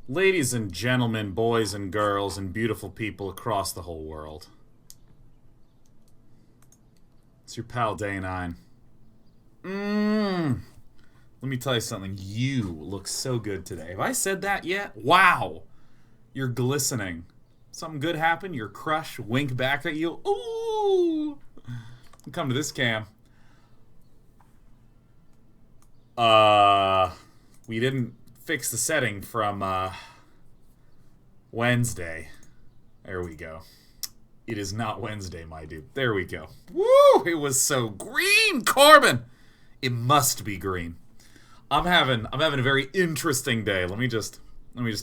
Ladies and gentlemen, boys and girls, and beautiful people across the whole world. It's your pal Day9. Let me tell you something. You look so good today. Have I said that yet? Wow. You're glistening. Something good happened? Your crush wink back at you? Ooh. Come to this cam. We didn't fix the setting from Wednesday. There we go. It is not Wednesday, my dude. There we go. Woo! It was so green, Corbin. It must be green. I'm having a very interesting day. Let me just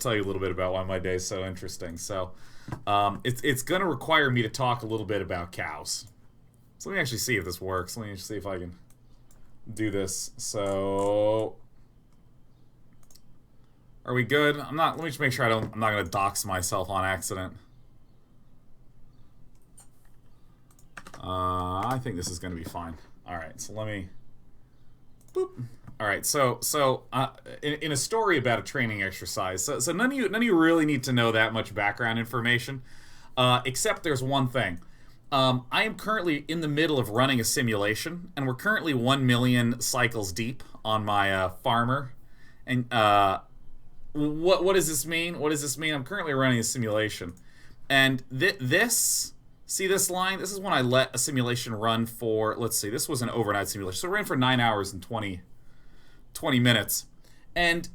tell you a little bit about why my day is so interesting. So, it's gonna require me to talk a little bit about cows. So let me actually see if this works. Let me see if I can do this. So, are we good? Let me just make sure I'm not gonna dox myself on accident. I think this is gonna be fine. All right, so let me. Boop. All right, so in a story about a training exercise, so none of you really need to know that much background information, except there's one thing. I am currently in the middle of running a simulation, and we're currently 1 million cycles deep on my farmer. And what does this mean? What does this mean? I'm currently running a simulation, and see this line? This is when I let a simulation run for, let's see, this was an overnight simulation, so it ran for 9 hours and 20 minutes. And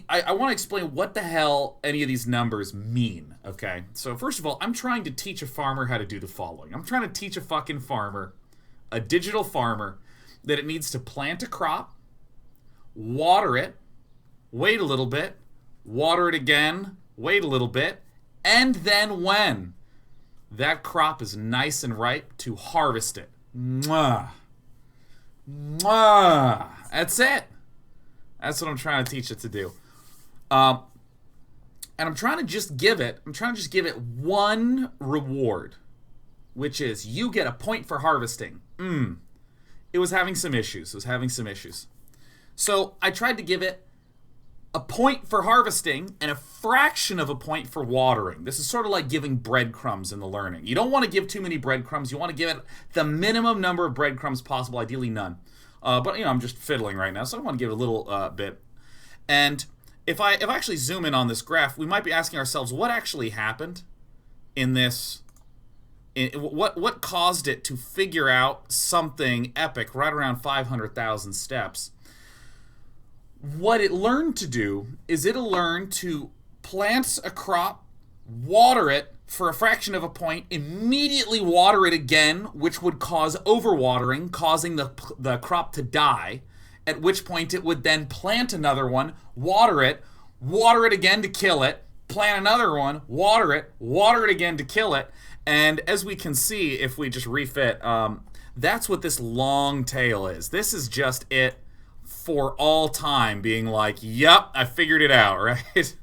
I want to explain what the hell any of these numbers mean, okay? So first of all, I'm trying to teach a farmer how to do the following. I'm trying to teach a fucking farmer, a digital farmer, that it needs to plant a crop, water it, wait a little bit, water it again, wait a little bit, and then when that crop is nice and ripe, to harvest it. Mwah. Mwah. That's it. That's what I'm trying to teach it to do. And I'm trying to just give it one reward, which is you get a point for harvesting. It was having some issues. So I tried to give it a point for harvesting and a fraction of a point for watering. This is sort of like giving breadcrumbs in the learning. You don't want to give too many breadcrumbs. You want to give it the minimum number of breadcrumbs possible, ideally none. But I'm just fiddling right now, so I want to give it a little bit. And if I actually zoom in on this graph, we might be asking ourselves what actually happened in this. What caused it to figure out something epic right around 500,000 steps? What it learned to do is it'll learn to plant a crop, water it for a fraction of a point, immediately water it again, which would cause overwatering, causing the crop to die, at which point it would then plant another one, water it again to kill it, plant another one, water it again to kill it, and as we can see, if we just refit, that's what this long tail is. This is just it for all time being like, yep, I figured it out, right?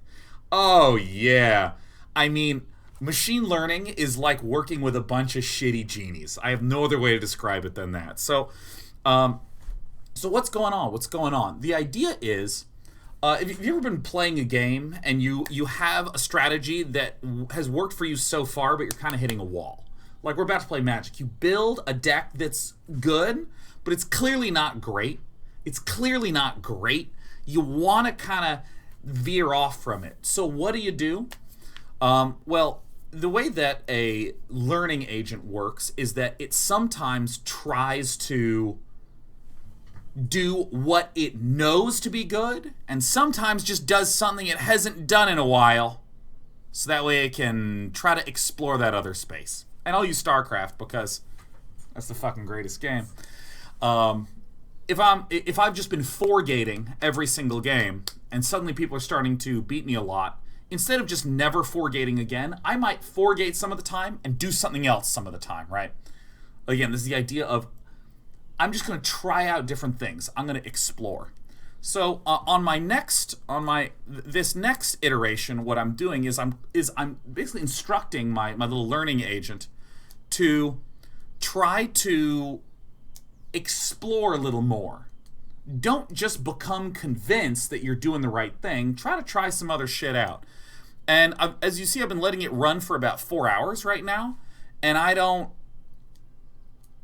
Oh, yeah. I mean, machine learning is like working with a bunch of shitty genies. I have no other way to describe it than that. So what's going on? The idea is, if you've ever been playing a game and you have a strategy that has worked for you so far, but you're kind of hitting a wall. Like, we're about to play Magic. You build a deck that's good, but it's clearly not great. You want to kind of veer off from it. So what do? Well, the way that a learning agent works is that it sometimes tries to do what it knows to be good, and sometimes just does something it hasn't done in a while, so that way it can try to explore that other space. And I'll use StarCraft because that's the fucking greatest game. If I've just been four-gating every single game, and suddenly people are starting to beat me a lot, instead of just never four-gating again, I might four-gate some of the time and do something else some of the time, right? Again, this is the idea of I'm just going to try out different things. I'm going to explore. So this next iteration, what I'm doing is I'm basically instructing my little learning agent to try to explore a little more. don't just become convinced that you're doing the right thing. Try some other shit out. And as you see, I've been letting it run for about 4 hours right now, and I don't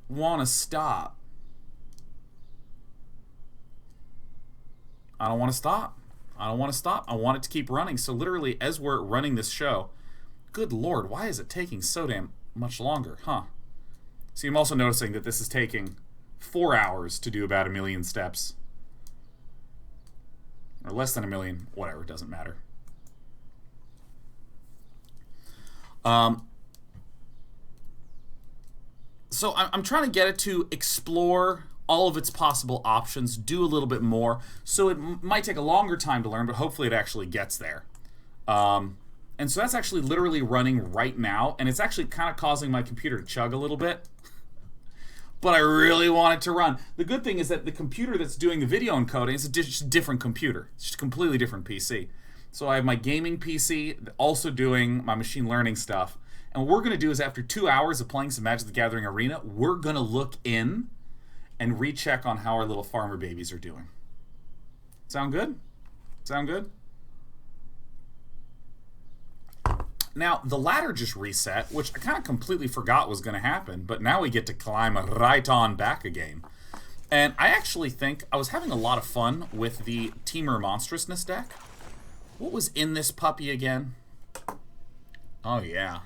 want to stop. I don't want to stop. I don't want to stop. I want it to keep running. So literally, as we're running this show, good Lord, why is it taking so damn much longer, huh? See, I'm also noticing that this is taking 4 hours to do about 1 million steps. Or less than 1 million. Whatever, it doesn't matter. So I'm trying to get it to explore all of its possible options, do a little bit more. So it might take a longer time to learn, but hopefully it actually gets there. And so that's actually literally running right now, and it's actually kind of causing my computer to chug a little bit. But I really want it to run. The good thing is that the computer that's doing the video encoding is a different computer. It's just a completely different PC. So I have my gaming PC also doing my machine learning stuff. And what we're going to do is after 2 hours of playing some Magic the Gathering Arena, we're going to look in and recheck on how our little farmer babies are doing. Sound good? Sound good? Now, the ladder just reset, which I kind of completely forgot was going to happen, but now we get to climb right on back again. And I actually think I was having a lot of fun with the Teamer Monstrousness deck. What was in this puppy again? Oh, yeah.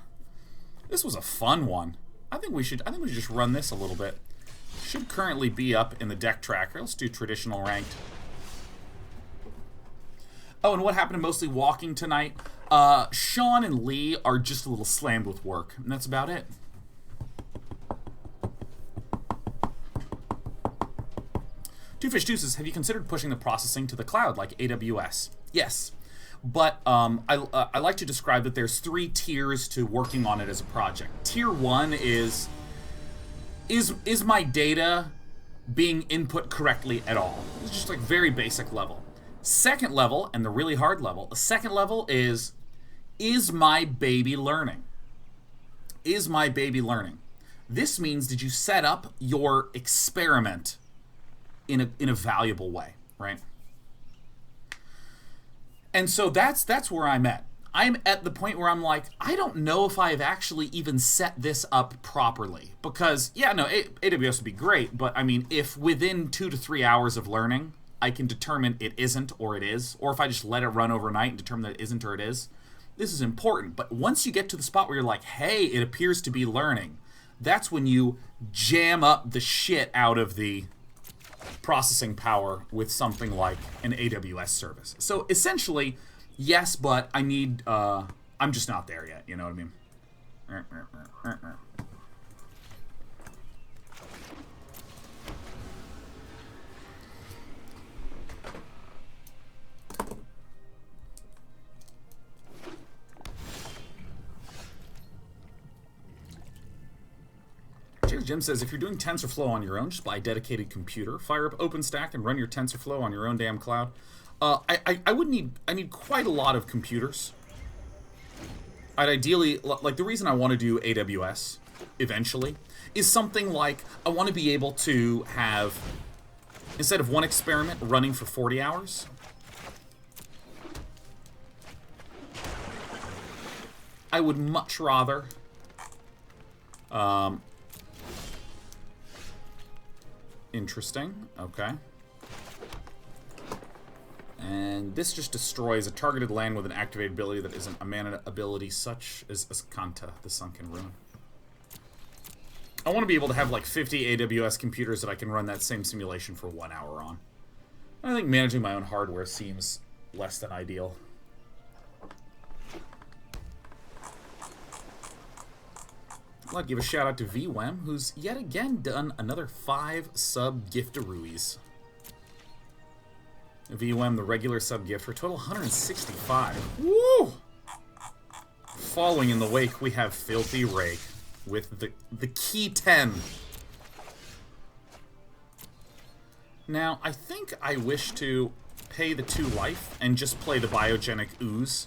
This was a fun one. I think we should just run this a little bit. Should currently be up in the deck tracker. Let's do traditional ranked. Oh, and what happened to Mostly Walking tonight? Sean and Lee are just a little slammed with work, and that's about it. Two Fish Deuces, have you considered pushing the processing to the cloud like AWS? Yes, but I like to describe that there's 3 tiers to working on it as a project. Tier 1 is my data being input correctly at all? It's just like very basic level. Second level, and the really hard level, the second level is my baby learning? Is my baby learning? This means, did you set up your experiment in a valuable way, right? And so that's where I'm at. I'm at the point where I'm like, I don't know if I've actually even set this up properly. Because, yeah, no, AWS would be great, but I mean, if within 2 to 3 hours of learning, I can determine it isn't or it is, or if I just let it run overnight and determine that it isn't or it is, this is important. But once you get to the spot where you're like, hey, it appears to be learning, that's when you jam up the shit out of the processing power with something like an AWS service. So essentially, yes, but I need, I'm just not there yet, you know what I mean? Jim says, if you're doing TensorFlow on your own, just buy a dedicated computer, fire up OpenStack, and run your TensorFlow on your own damn cloud. I would need quite a lot of computers. I'd ideally, like the reason I want to do AWS eventually is something like I want to be able to have, instead of one experiment running for 40 hours, I would much rather interesting. Okay. And this just destroys a targeted land with an activated ability that isn't a mana ability, such as Kanta, the Sunken Ruin. I want to be able to have like 50 AWS computers that I can run that same simulation for 1 hour on. I think managing my own hardware seems less than ideal. I'd like to give a shout out to VWem, who's yet again done another 5 sub giftaroos. VWem, the regular sub gift, for a total 165. Woo! Following in the wake, we have Filthy Rake with the key 10. Now, I think I wish to pay the 2 life and just play the Biogenic Ooze.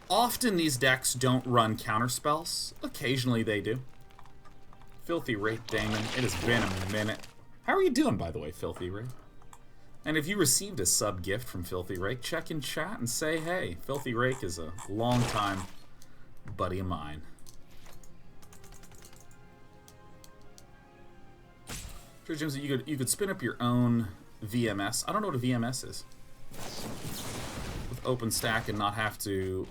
Often these decks don't run counterspells. Occasionally they do. Filthy Rake Damon. It has been a minute. How are you doing, by the way, Filthy Rake? And if you received a sub gift from Filthy Rake, check in chat and say, hey, Filthy Rake is a long-time buddy of mine. Sure, Jim, so you could spin up your own VMS. I don't know what a VMS is. With OpenStack and not have to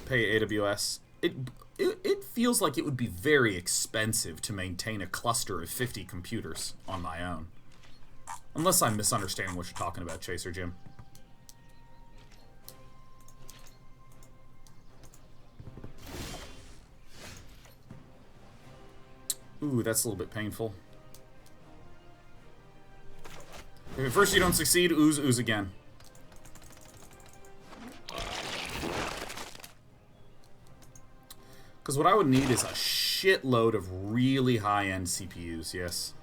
pay AWS. It feels like it would be very expensive to maintain a cluster of 50 computers on my own. Unless I'm misunderstanding what you're talking about, Chaser Jim. Ooh, that's a little bit painful. If at first you don't succeed, ooze again. Because what I would need is a shitload of really high-end CPUs, yes.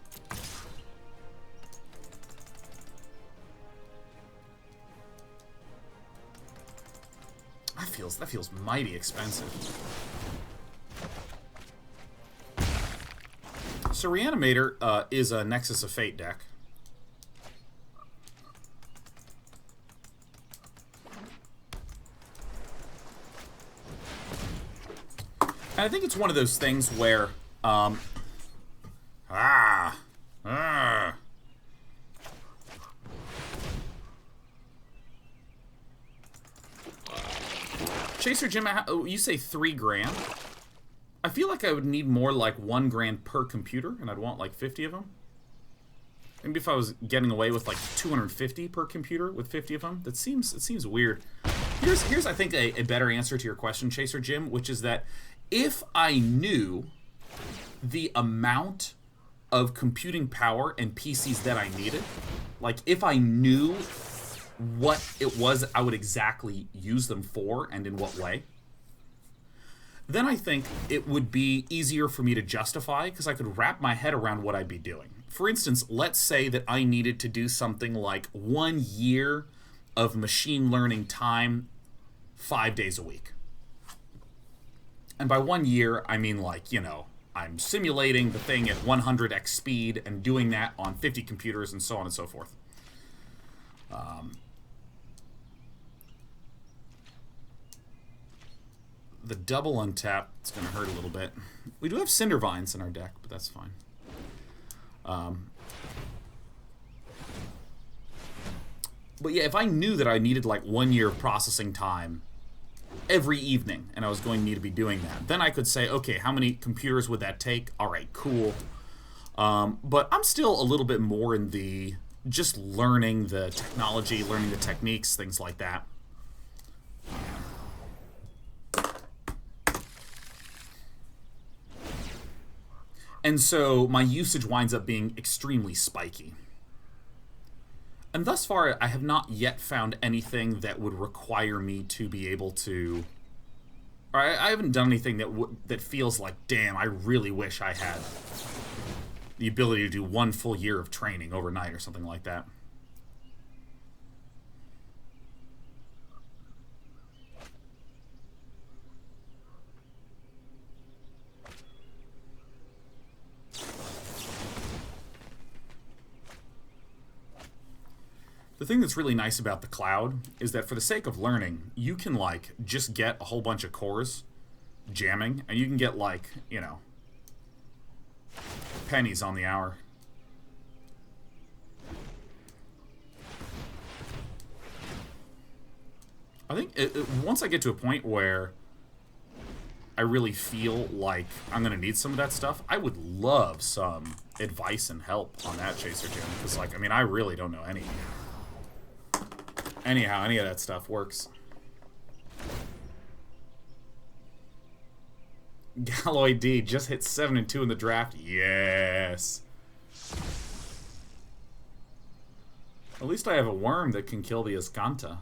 That feels mighty expensive. So Reanimator is a Nexus of Fate deck. And I think it's one of those things where Chaser Jim, you say $3,000? I feel like I would need more like $1,000 per computer, and I'd want like 50 of them. Maybe if I was getting away with like 250 per computer with 50 of them, it seems weird. Here's I think a better answer to your question, Chaser Jim, which is that if I knew the amount of computing power and PCs that I needed, like if I knew what it was I would exactly use them for and in what way, then I think it would be easier for me to justify because I could wrap my head around what I'd be doing. For instance, let's say that I needed to do something like 1 year of machine learning time 5 days a week. And by 1 year, I mean like, you know, I'm simulating the thing at 100x speed and doing that on 50 computers and so on and so forth. The double untap, it's going to hurt a little bit. We do have Cindervines in our deck, but that's fine. But yeah, if I knew that I needed like 1 year of processing time every evening, and I was going to need to be doing that, then I could say, okay, how many computers would that take? All right, cool. But I'm still a little bit more in the just learning the technology, learning the techniques, things like that. And so my usage winds up being extremely spiky. And thus far, I have not yet found anything that would require me to be able to... Or I haven't done anything that feels like, damn, I really wish I had the ability to do 1 full year of training overnight or something like that. The thing that's really nice about the cloud is that for the sake of learning, you can, like, just get a whole bunch of cores jamming, and you can get, like, you know, pennies on the hour. I think once I get to a point where I really feel like I'm going to need some of that stuff, I would love some advice and help on that, Chaser Jim. Because, like, I mean, I really don't know anyhow, any of that stuff works. Galloy D just hit 7-2 in the draft. Yes. At least I have a worm that can kill the Escanta.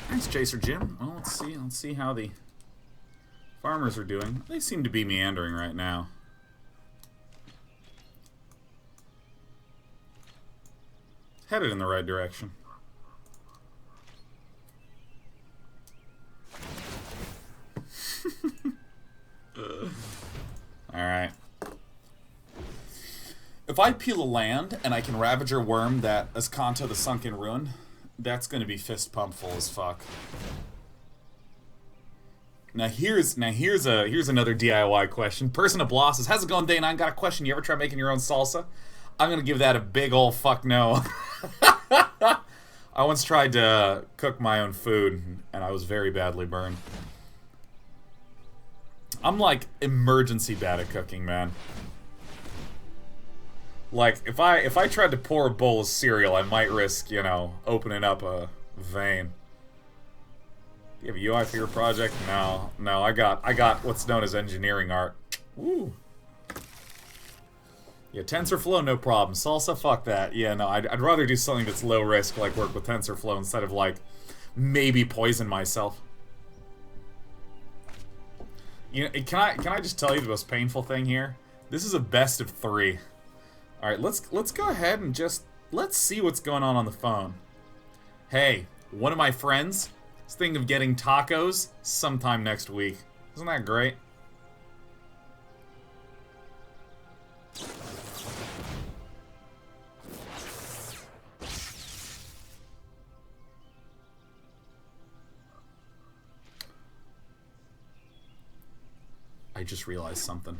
Thanks, Chaser Jim. Well, let's see how the farmers are doing. They seem to be meandering right now. Headed in the right direction. Alright. I peel a land and I can Ravager Worm that Ascanto the Sunken Ruin, that's gonna be fist pump full as fuck. Now here's another DIY question. Person of Bloss says, how's it going, Dane? I got a question. You ever try making your own salsa? I'm gonna give that a big ol' fuck no. I once tried to cook my own food and I was very badly burned. I'm like emergency bad at cooking, man. Like if I tried to pour a bowl of cereal, I might risk, you know, opening up a vein. Do you have a UI for your project? No, I got what's known as engineering art. Woo. Yeah, TensorFlow, no problem. Salsa, fuck that. Yeah, no, I'd rather do something that's low risk, like work with TensorFlow, instead of, like, maybe poison myself. You know, can I just tell you the most painful thing here? This is a best of 3. Alright, let's go ahead and just, let's see what's going on the phone. Hey, one of my friends is thinking of getting tacos sometime next week. Isn't that great? I just realized something.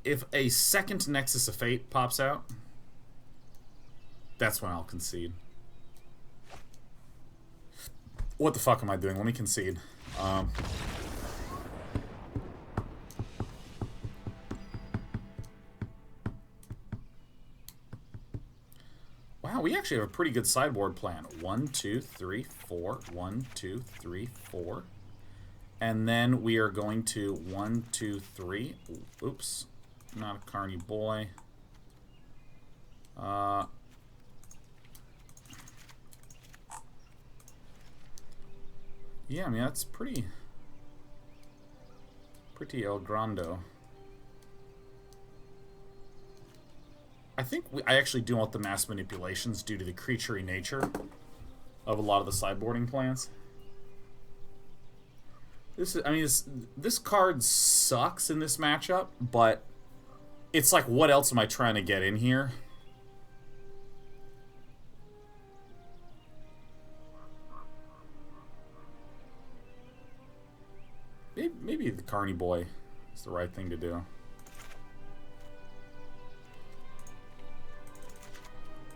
If a second Nexus of Fate pops out, that's when I'll concede. What the fuck am I doing? Let me concede. Wow, we actually have a pretty good sideboard plan. 1, 2, 3, 4. 1, 2, 3, 4. And then we are going to 1, 2, 3. Oops. Not a Carny boy. Yeah, I mean, that's pretty El Grando. I think I actually do want the mass manipulations due to the creaturey nature of a lot of the sideboarding plans. This card sucks in this matchup, but it's like, what else am I trying to get in here? Maybe the Carny boy is the right thing to do.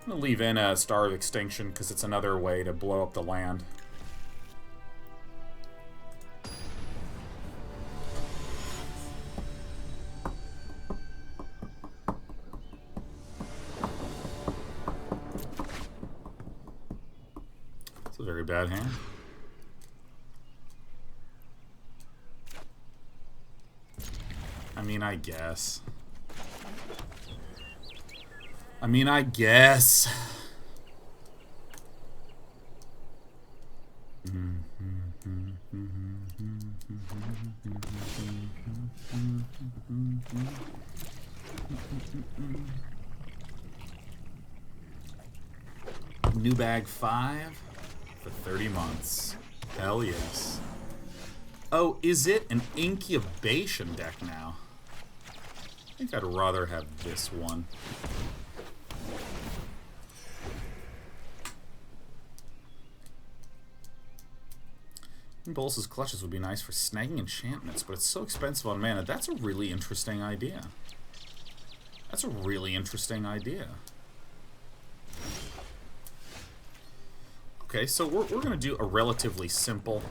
I'm gonna leave in a Star of Extinction because it's another way to blow up the land. It's a very bad hand. I mean, I guess. New bag 5 for 30 months. Hell yes. Oh, is it an incubation deck now? I think I'd rather have this one. Bolus's Clutches would be nice for snagging enchantments, but it's so expensive on mana. That's a really interesting idea. That's a really interesting idea. Okay, so we're going to do a relatively simple...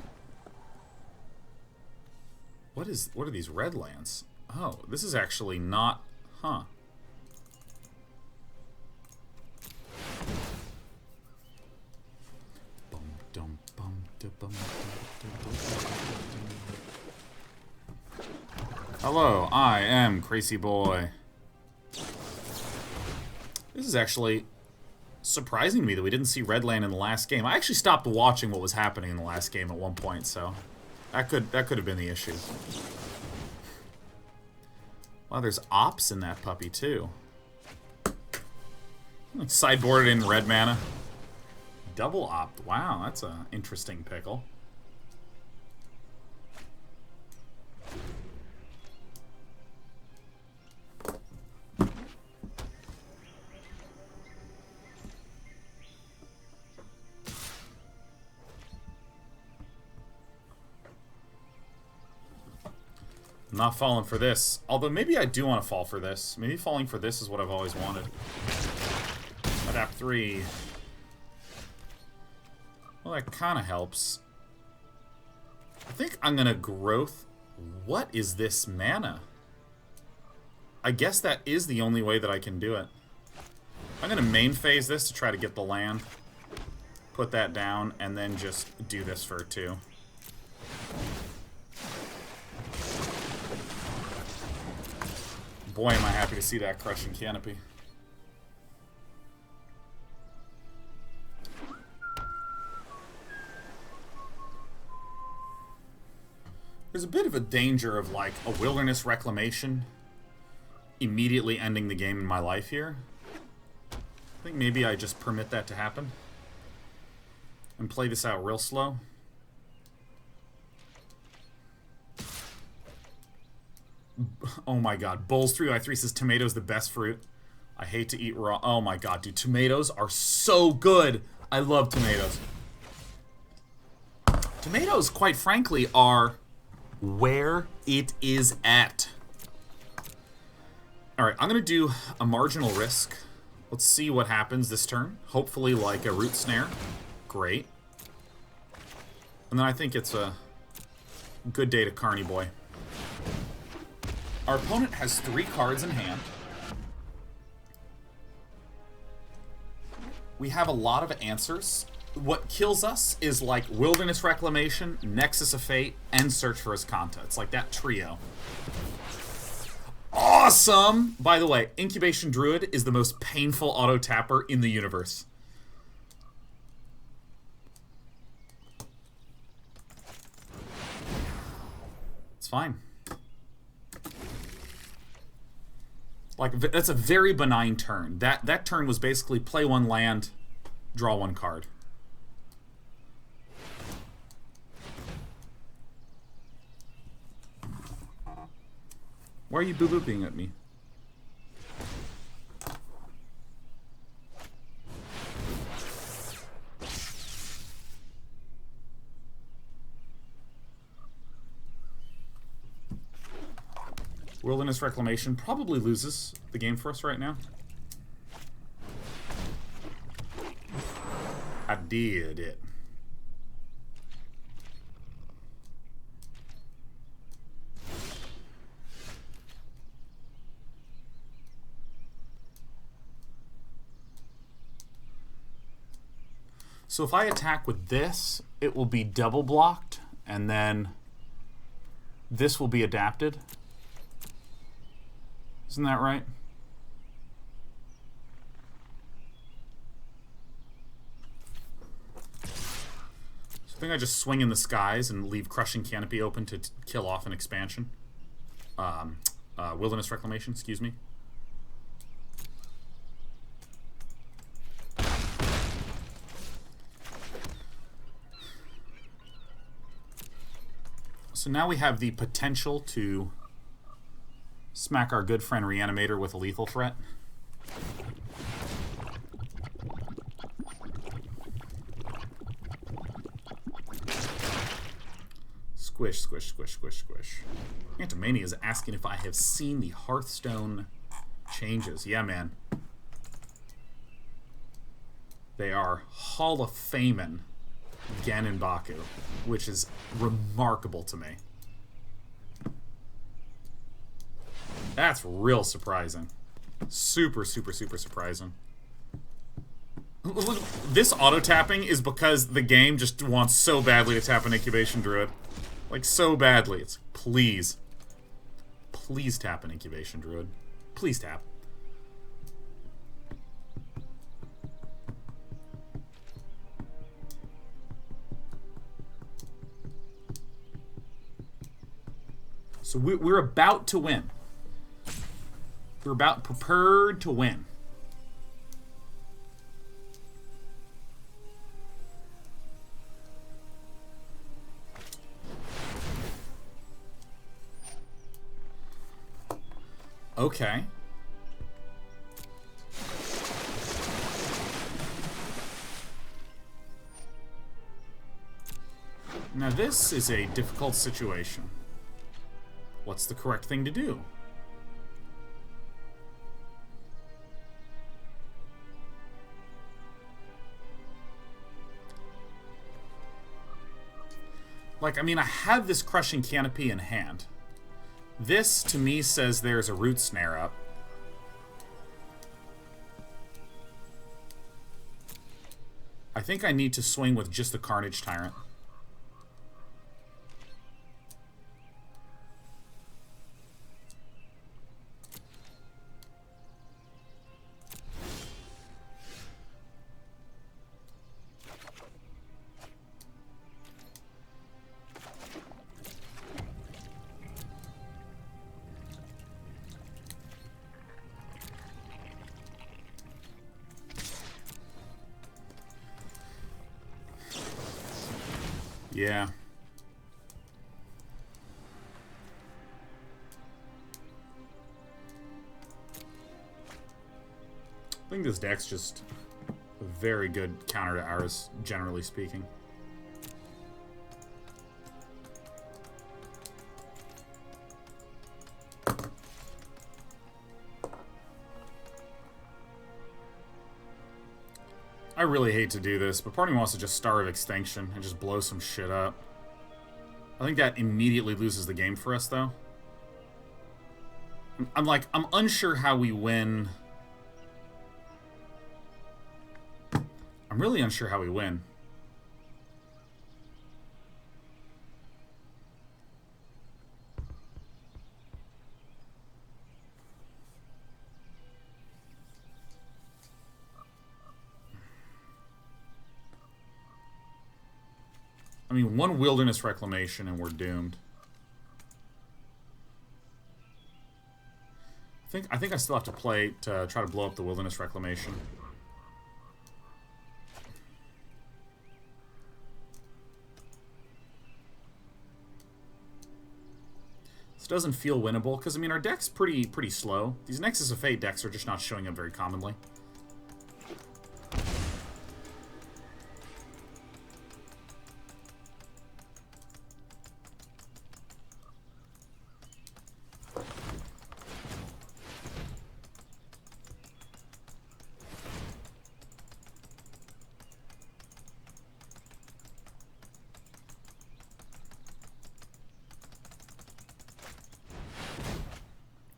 What are these red lands? Oh, this is actually not... Huh. Hello, I am Crazy Boy. This is actually surprising to me that we didn't see red land in the last game. I actually stopped watching what was happening in the last game at one point, so that could have been the issue. Wow, there's ops in that puppy too. Sideboarded in red mana. Double opt. Wow, that's an interesting pickle. I'm not falling for this. Although maybe I do want to fall for this. Maybe falling for this is what I've always wanted. Adapt 3. Well, that kind of helps. I think I'm going to growth. What is this mana? I guess that is the only way that I can do it. I'm going to main phase this to try to get the land. Put that down, and then just do this for 2. Boy, am I happy to see that Crushing Canopy. There's a bit of a danger of, like, a Wilderness Reclamation immediately ending the game in my life here. I think maybe I just permit that to happen. And play this out real slow. Oh my god. Bulls 3x3 says tomatoes the best fruit. I hate to eat raw. Oh my god, dude. Tomatoes are so good. I love tomatoes. Tomatoes, quite frankly, are where it is at. Alright, I'm going to do a marginal risk. Let's see what happens this turn. Hopefully like a root snare. Great. And then I think it's a good day to Carney Boy. Our opponent has 3 cards in hand. We have a lot of answers. What kills us is like Wilderness Reclamation, Nexus of Fate, and Search for Azcanta. It's like that trio. Awesome! By the way, Incubation Druid is the most painful auto-tapper in the universe. It's fine. Like, that's a very benign turn. That turn was basically play 1 land, draw 1 card. Why are you boo-booping at me? Wilderness Reclamation probably loses the game for us right now. I did it. So if I attack with this, it will be double blocked, and then this will be adapted. Isn't that right? So I think I just swing in the skies and leave Crushing Canopy open to kill off an expansion. Wilderness Reclamation, excuse me. So now we have the potential to smack our good friend Reanimator with a lethal threat. Squish, squish, squish, squish, squish. Antimania is asking if I have seen the Hearthstone changes. Yeah, man. They are Hall of Famin' Gen and Baku, which is remarkable to me. That's real surprising. Super, super, super surprising. Look, this auto-tapping is because the game just wants so badly to tap an Incubation Druid. Like, so badly. It's, please. Please tap an Incubation Druid. Please tap. So we're about to win. We're about prepared to win. Okay. Now this is a difficult situation. What's the correct thing to do? Like, I mean, I have this Crushing Canopy in hand. This, to me, says there's a Root Snare up. I think I need to swing with just the Carnage Tyrant. Yeah. I think this deck's just a very good counter to ours, generally speaking. I really hate to do this, but part of me wants to just Star of Extinction and just blow some shit up. I think that immediately loses the game for us, though. I'm unsure how we win. I'm really unsure how we win. I mean, one Wilderness Reclamation and we're doomed. I think I still have to play to try to blow up the Wilderness Reclamation. This doesn't feel winnable because I mean our deck's pretty slow. These Nexus of Fate decks are just not showing up very commonly.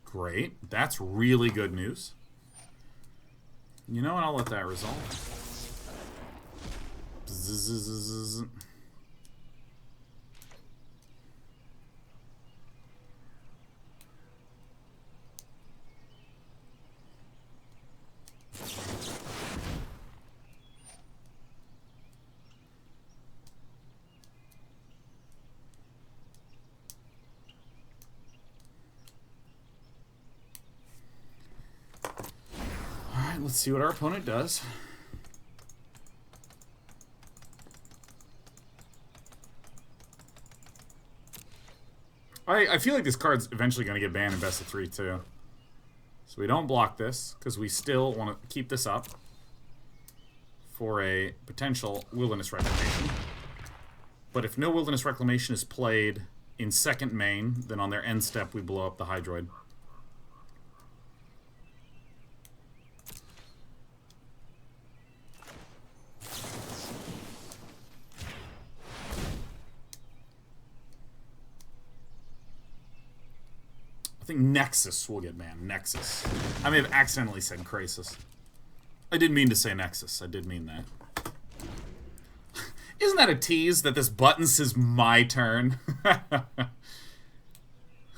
Great. That's really good news. You know what? I'll let that resolve. Bzzz. Let's see what our opponent does. I feel like this card's eventually going to get banned in best of 3 too. So we don't block this because we still want to keep this up for a potential Wilderness Reclamation. But if no Wilderness Reclamation is played in second main, then on their end step we blow up the Hydroid. I think Nexus will get banned. Nexus. I may have accidentally said Krasis. I didn't mean to say Nexus. I did mean that. Isn't that a tease that this button says my turn?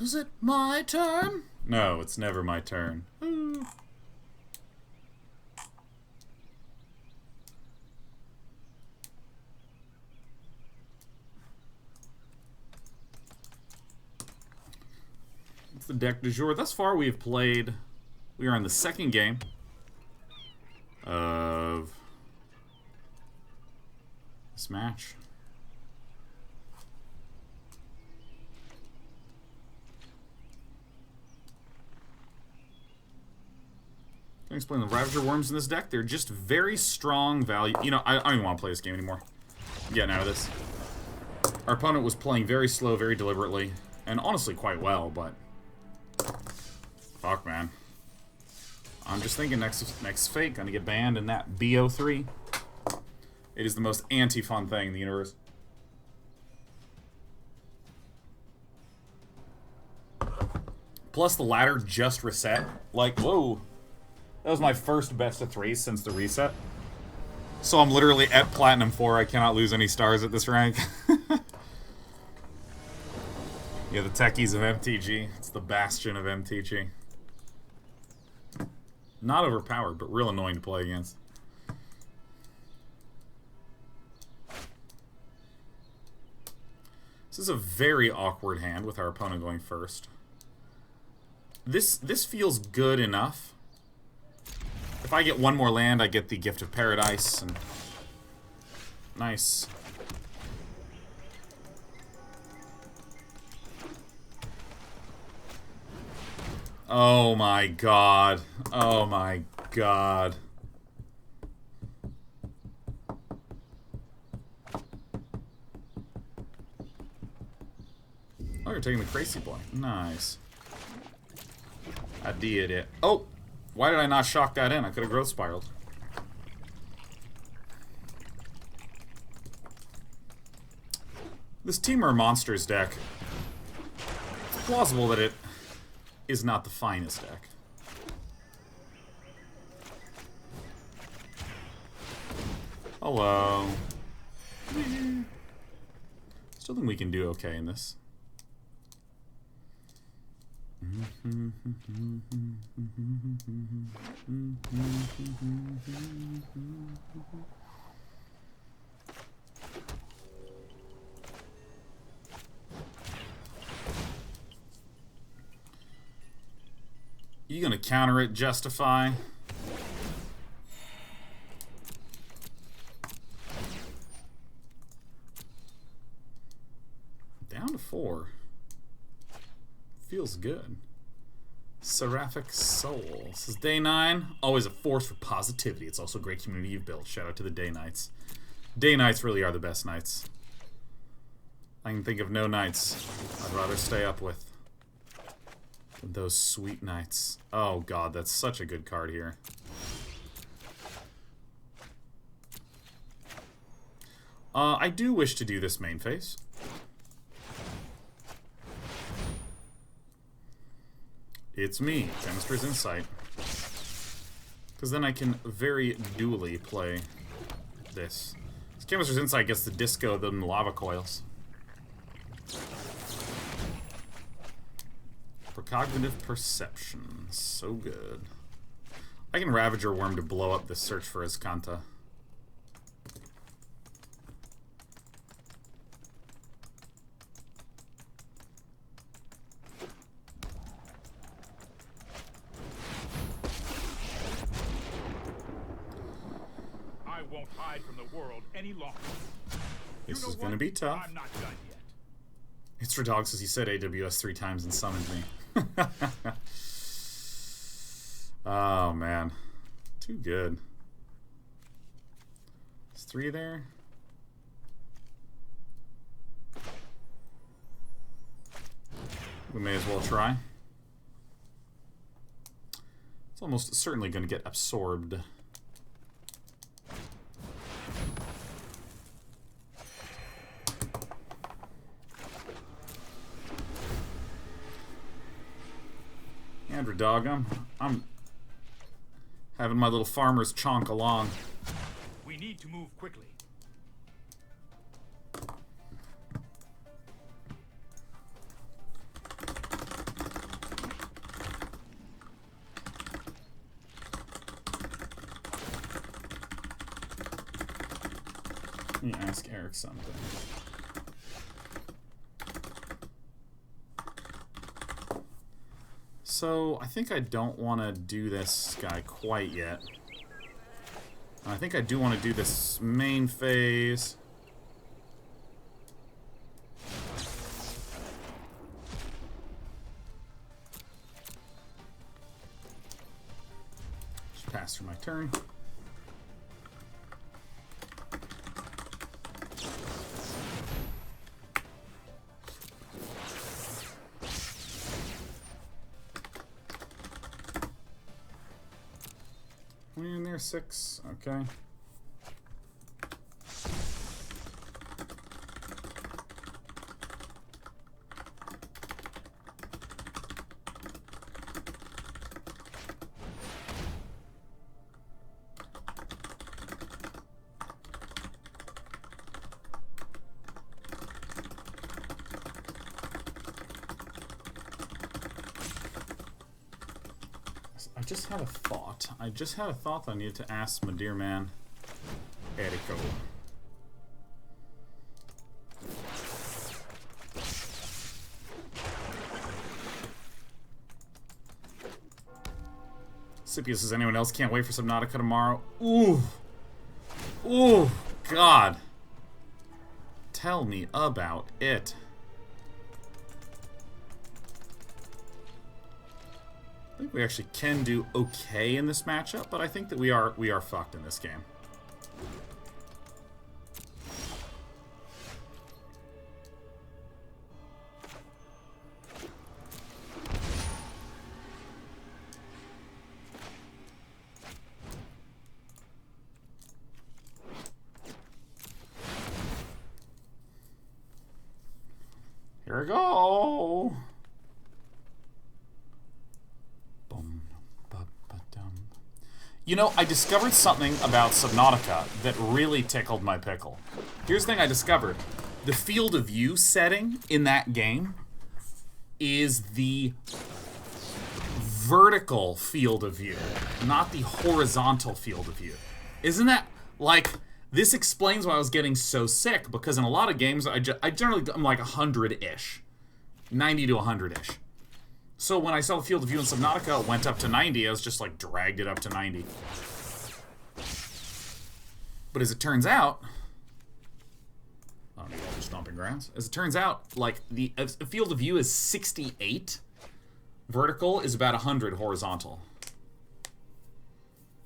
Is it my turn? No, it's never my turn. The deck du jour. Thus far, we have played. We are in the second game of this match. Can I explain the Ravager Worms in this deck? They're just very strong value. You know, I don't even want to play this game anymore. I'm getting out of this. Our opponent was playing very slow, very deliberately. And honestly quite well, but... Fuck, man. I'm just thinking next fake gonna get banned in that BO3. It is the most anti-fun thing in the universe. Plus the ladder just reset. Like, whoa. That was my first best of 3 since the reset. So I'm literally at Platinum 4. I cannot lose any stars at this rank. Yeah, the techies of MTG. It's the bastion of MTG. Not overpowered, but real annoying to play against. This is a very awkward hand with our opponent going first. This feels good enough. If I get one more land, I get the Gift of Paradise. And nice. Oh my god. Oh my god. Oh, you're taking the Crazy Boy. Nice. I did it. Oh! Why did I not shock that in? I could have growth spiraled. This Teamer Monsters deck. It's plausible that it is not the finest deck. Hello. Still think we can do okay in this. You gonna counter it, Justify? Down to 4. Feels good. Seraphic Soul. This is Day 9. Always a force for positivity. It's also a great community you've built. Shout out to the Day Knights. Day Knights really are the best knights. I can think of no knights I'd rather stay up with than those sweet knights. Oh god, that's such a good card here. I do wish to do this main phase. It's me, Chemistry's Insight. Because then I can very dually play this. Chemistry's Insight gets the disco, then the lava coils. Precognitive Perception. So good. I can Ravager Worm to blow up this search for Azcanta. From the world any longer. This is gonna be tough. I'm not done yet. It's for dogs because he said AWS 3 times and summoned me. Oh man, too good. Is 3 there? We may as well try. It's almost certainly going to get absorbed. Andrew Dog, I'm having my little farmers chonk along. We need to move quickly. Let me ask Eric something. So, I think I don't want to do this guy quite yet. I think I do want to do this main phase. Just pass through my turn. We're in there, 6. Okay. I just had a thought. I just had a thought that I needed to ask my dear man, Erico. Scipius says, anyone else can't wait for Subnautica tomorrow? Ooh. Ooh, God. Tell me about it. I think we actually can do okay in this matchup, but I think that we are fucked in this game. Here we go. You know, I discovered something about Subnautica that really tickled my pickle. Here's the thing I discovered. The field of view setting in that game is the vertical field of view, not the horizontal field of view. Isn't that, like, this explains why I was getting so sick, because in a lot of games, I generally, I'm like 100-ish. 90 to 100-ish. So when I saw the field of view in Subnautica, it went up to 90. I was just like, dragged it up to 90. But as it turns out, I don't need all the stomping grounds. As it turns out, like, the field of view is 68. Vertical is about 100 horizontal.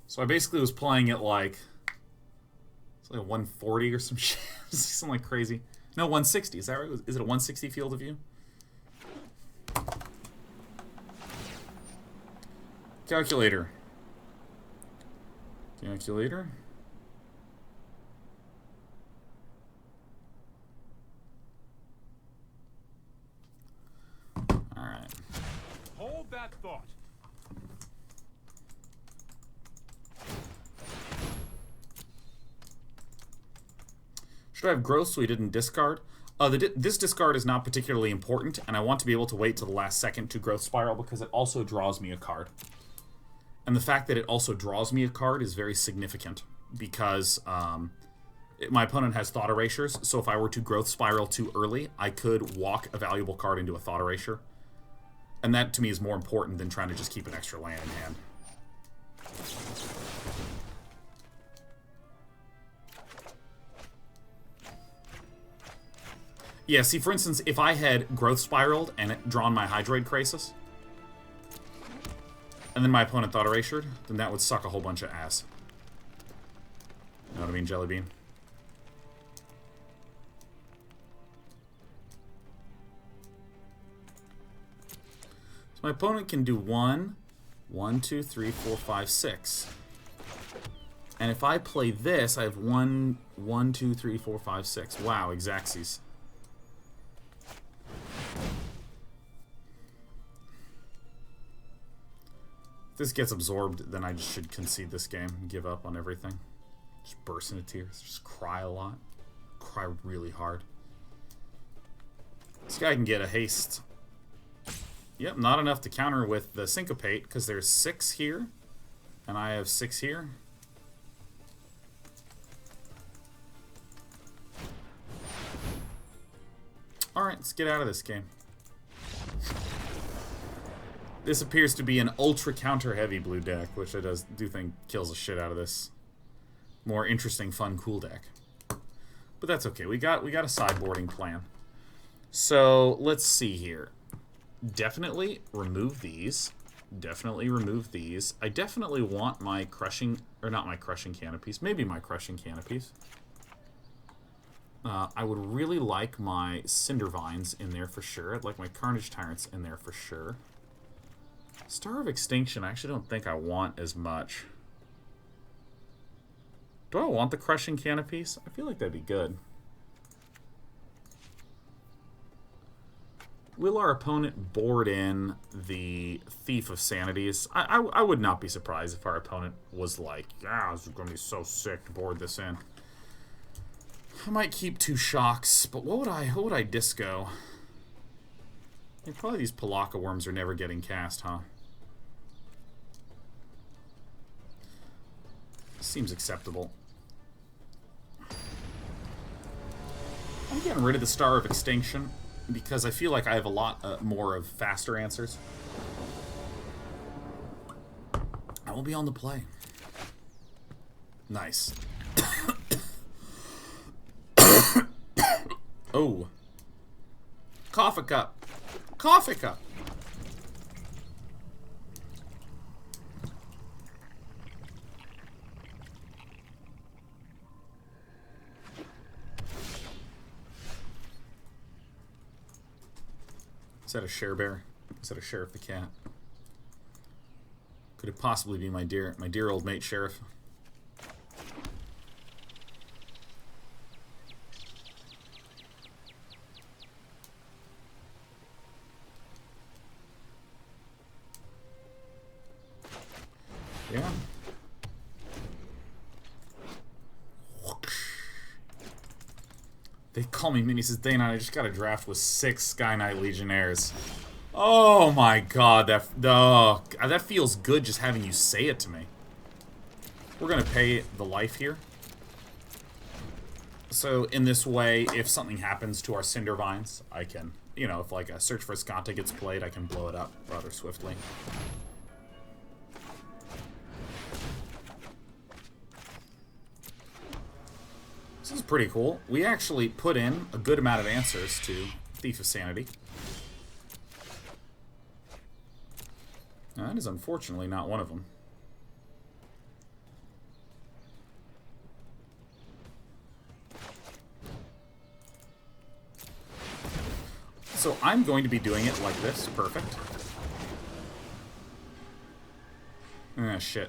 So I basically was playing it like, it's like a 140 or some shit. Something like crazy. No, 160. Is that right? Is it a 160 field of view? Calculator. Calculator. Alright. Hold that thought. Should I have growth so he didn't discard? This discard is not particularly important, and I want to be able to wait till the last second to growth spiral because it also draws me a card. And the fact that it also draws me a card is very significant because my opponent has thought erasures, so if I were to growth spiral too early, I could walk a valuable card into a thought erasure. And that, to me, is more important than trying to just keep an extra land in hand. Yeah, see, for instance, if I had growth spiraled and drawn my Hydroid Crisis, and then my opponent thought erasured, then that would suck a whole bunch of ass. You know what I mean, Jellybean? So my opponent can do 1, 2, 3, 4, 5, 6. And if I play this, I have 1, 2, 3, 4, 5, 6. Wow, Exacxes. If this gets absorbed, then I just should concede this game and give up on everything. Just burst into tears. Just cry a lot. Cry really hard. This guy can get a haste. Yep, not enough to counter with the syncopate, because there's 6 here, and I have 6 here. Alright, let's get out of this game. This appears to be an ultra counter-heavy blue deck, which I do think kills the shit out of this more interesting, fun, cool deck. But that's okay. We got a sideboarding plan. So let's see here. Definitely remove these. Definitely remove these. I definitely want my crushing, or not my crushing canopies. Maybe my crushing canopies. I would really like my Cinder Vines in there for sure. I'd like my Carnage Tyrants in there for sure. Star of Extinction, I actually don't think I want as much. Do I want the Crushing Canopies? I feel like that'd be good. Will our opponent board in the Thief of Sanities? I would not be surprised if our opponent was like, yeah, this is going to be so sick to board this in. I might keep 2 shocks, but what would I disco? Yeah, probably these Palaka Worms are never getting cast, huh? Seems acceptable. I'm getting rid of the Star of Extinction because I feel like I have a lot more of faster answers. I will be on the play. Nice. Oh. Coffee cup. Coffee cup. Is that a Share Bear? Is that a Sheriff the Cat? Could it possibly be my dear old mate Sheriff? Yeah. They call me Mini says Day Night. I just got a draft with 6 Sky Knight Legionnaires. Oh my god, that feels good just having you say it to me. We're gonna pay the life here. So in this way, if something happens to our Cinder Vines, I can, you know, if like a Search for Escanta gets played, I can blow it up rather swiftly. This is pretty cool. We actually put in a good amount of answers to Thief of Sanity. Now, that is unfortunately not one of them. So I'm going to be doing it like this. Perfect. Ah, shit.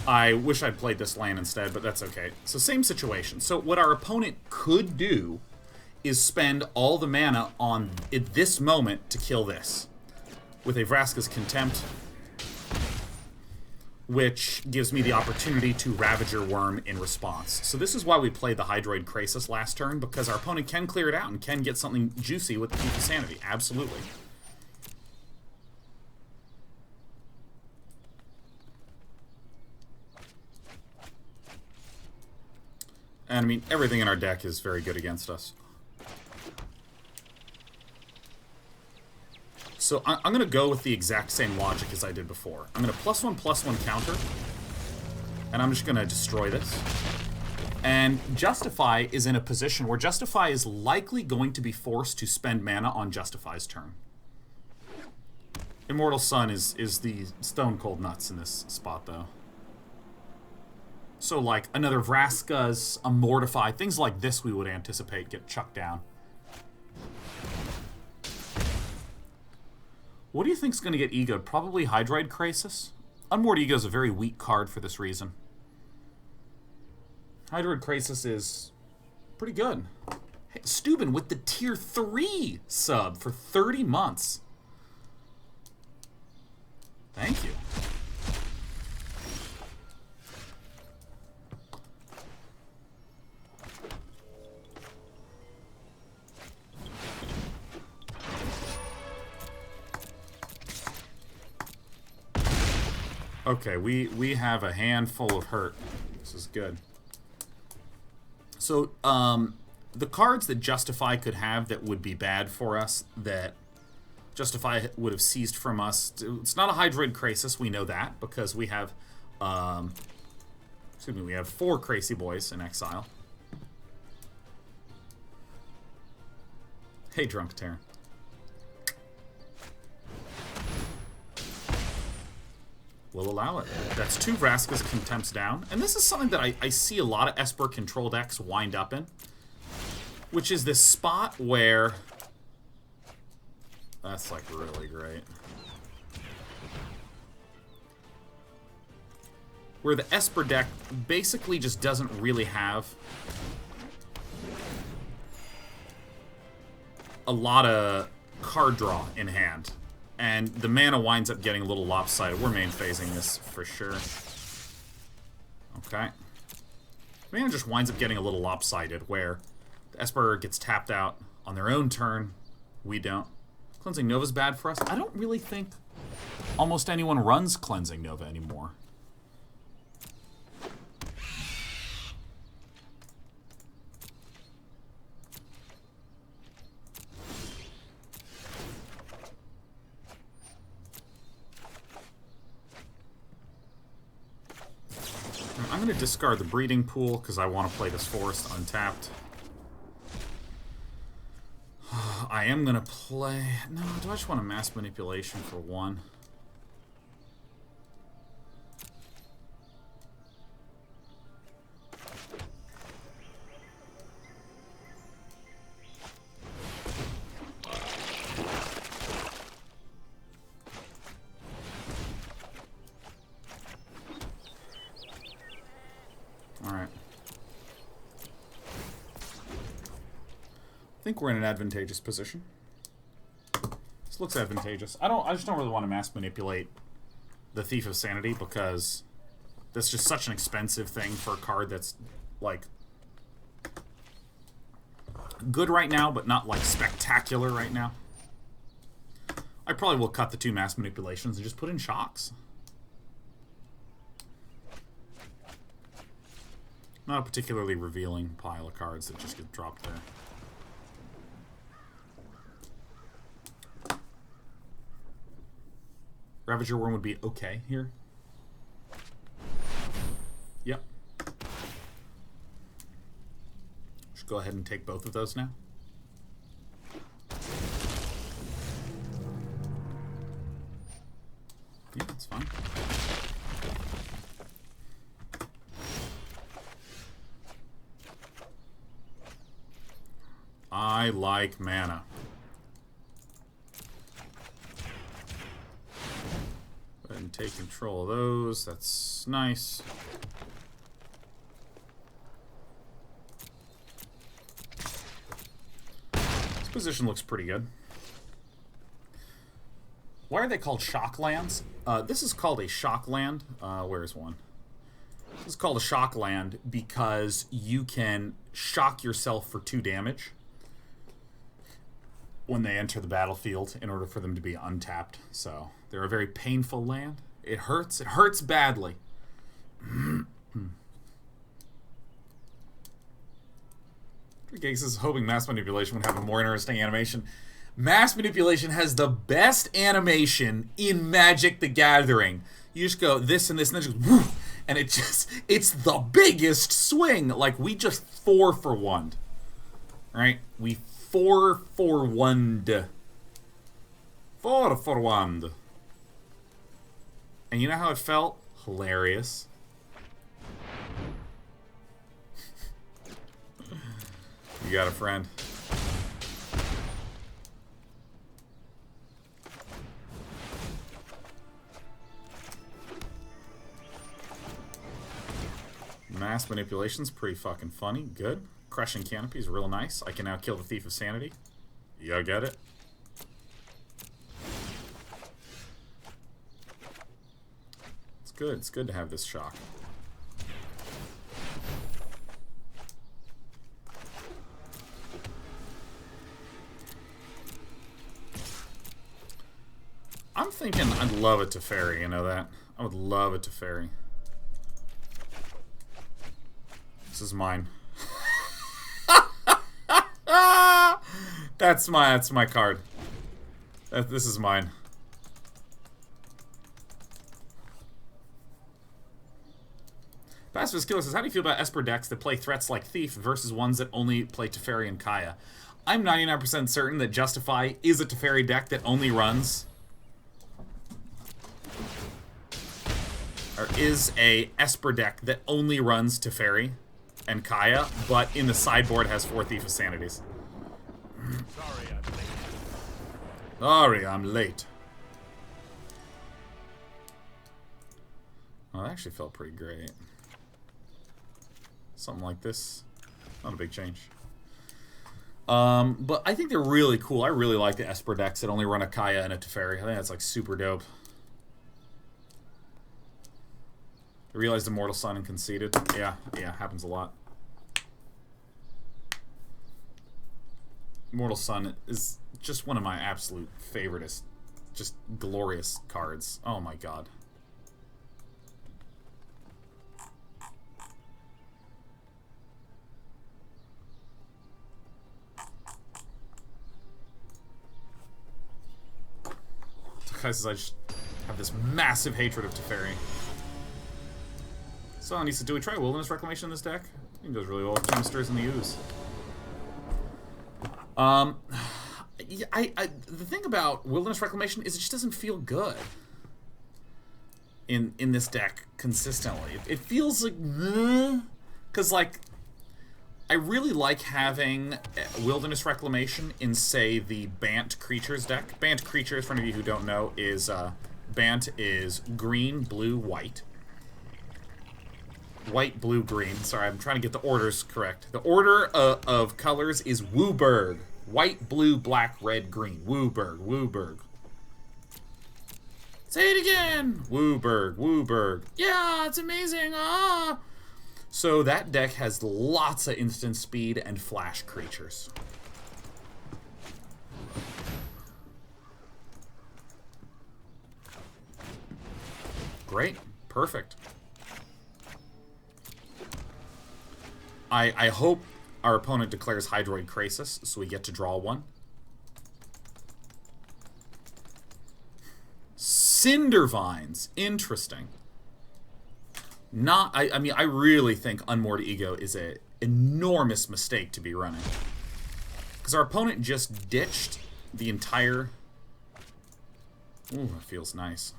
I wish I'd played this land instead, but that's okay. So same situation. So what our opponent could do is spend all the mana on at this moment to kill this. With a Vraska's Contempt, which gives me the opportunity to Ravager Worm in response. So this is why we played the Hydroid Krasis last turn, because our opponent can clear it out and can get something juicy with the Thief of Sanity. Absolutely. And I mean, everything in our deck is very good against us. So I'm going to go with the exact same logic as I did before. I'm going to +1/+1 counter. And I'm just going to destroy this. And Justify is in a position where Justify is likely going to be forced to spend mana on Justify's turn. Immortal Sun is the stone cold nuts in this spot, though. So, like, another Vraska's, a Mortify, things like this we would anticipate get chucked down. What do you think's going to get egoed? Probably Hydroid Krasis? Unmoored Ego is a very weak card for this reason. Hydroid Krasis is pretty good. Hey, Steuben with the tier 3 sub for 30 months. Thank you. Okay, we have a handful of hurt. This is good. So, the cards that Justify could have that would be bad for us, that Justify would have seized from us, it's not a Hydroid Krasis, we know that, because we have, excuse me, we have 4 Crazy Boys in exile. Hey, Drunk Terran. We'll allow it. That's 2 Vraska's Contempts down. And this is something that I see a lot of Esper control decks wind up in. Which is this spot where... That's, like, really great. where the Esper deck basically just doesn't really have a lot of card draw in hand. And the mana winds up getting a little lopsided. We're main phasing this for sure. Okay. Mana just winds up getting a little lopsided, where the Esper gets tapped out on their own turn. We don't. Cleansing Nova's bad for us. I don't really think almost anyone runs Cleansing Nova anymore. I'm going to discard the Breeding Pool because I want to play this Forest untapped. I am going to play... No, do I just want a Mass Manipulation for one? Alright. I think we're in an advantageous position. This looks advantageous. I just don't really want to mass manipulate the Thief of Sanity because that's just such an expensive thing for a card that's like good right now, but not like spectacular right now. I probably will cut the 2 mass manipulations and just put in shocks. Not a particularly revealing pile of cards that just get dropped there. Ravager Worm would be okay here. Yep. Just go ahead and take both of those now. Yeah, that's fine. I like mana. Go ahead and take control of those. That's nice. This position looks pretty good. Why are they called shock lands? This is called a shock land. Where's one? This is called a shock land because you can shock yourself for 2 damage when they enter the battlefield in order for them to be untapped. So they're a very painful land. It hurts. It hurts badly. Gaze is hoping Mass Manipulation would have a more interesting animation. Mass Manipulation has the best animation in Magic the Gathering. You just go this and this and then just woof, and it's the biggest swing. Like, we just 4 for 1. Right? We 4 for 1. 4 for 1. And you know how it felt? Hilarious. You got a friend. Mass Manipulation's pretty fucking funny. Good. Crushing Canopy is real nice. I can now kill the Thief of Sanity. You get it? It's good. It's good to have this shock. I'm thinking I'd love it to Fairy, you know that? I would love it to Fairy. This is mine. That's my card. This is mine. Pacific Killer says, how do you feel about Esper decks that play threats like Thief versus ones that only play Teferi and Kaya? I'm 99% certain that Justify is a Teferi deck that only runs... or is a Esper deck that only runs Teferi and Kaya, but in the sideboard has 4 Thief of Sanities. Sorry, I'm late. Sorry, I'm late. Oh, that actually felt pretty great. Something like this. Not a big change. But I think they're really cool. I really like the Esper decks that only run a Kaya and a Teferi. I think that's like super dope. I realized Immortal Sun and conceded. Yeah, happens a lot. Immortal Sun is just one of my absolute favoriteest, just glorious cards. Oh my god. Because I just have this massive hatred of Teferi. So, Nisa, do we try Wilderness Reclamation in this deck? I think it goes really well with Gemsters and the Ooze. The thing about Wilderness Reclamation is it just doesn't feel good in this deck consistently. It feels like, because like I really like having Wilderness Reclamation in, say, the Bant Creatures deck. Bant Creatures, for any of you who don't know, is Bant is green, blue, white. White, blue, green. Sorry, I'm trying to get the orders correct. The order of colors is Wooburg. White, blue, black, red, green. Wooburg, Wooburg. Say it again! Wooburg, Wooburg. Yeah, it's amazing! Ah! So that deck has lots of instant speed and flash creatures. Great. Perfect. I hope our opponent declares Hydroid Krasis, so we get to draw one. Cindervines. Interesting. I mean, I really think Unmoored Ego is an enormous mistake to be running. Because our opponent just ditched the entire... Ooh, that feels nice.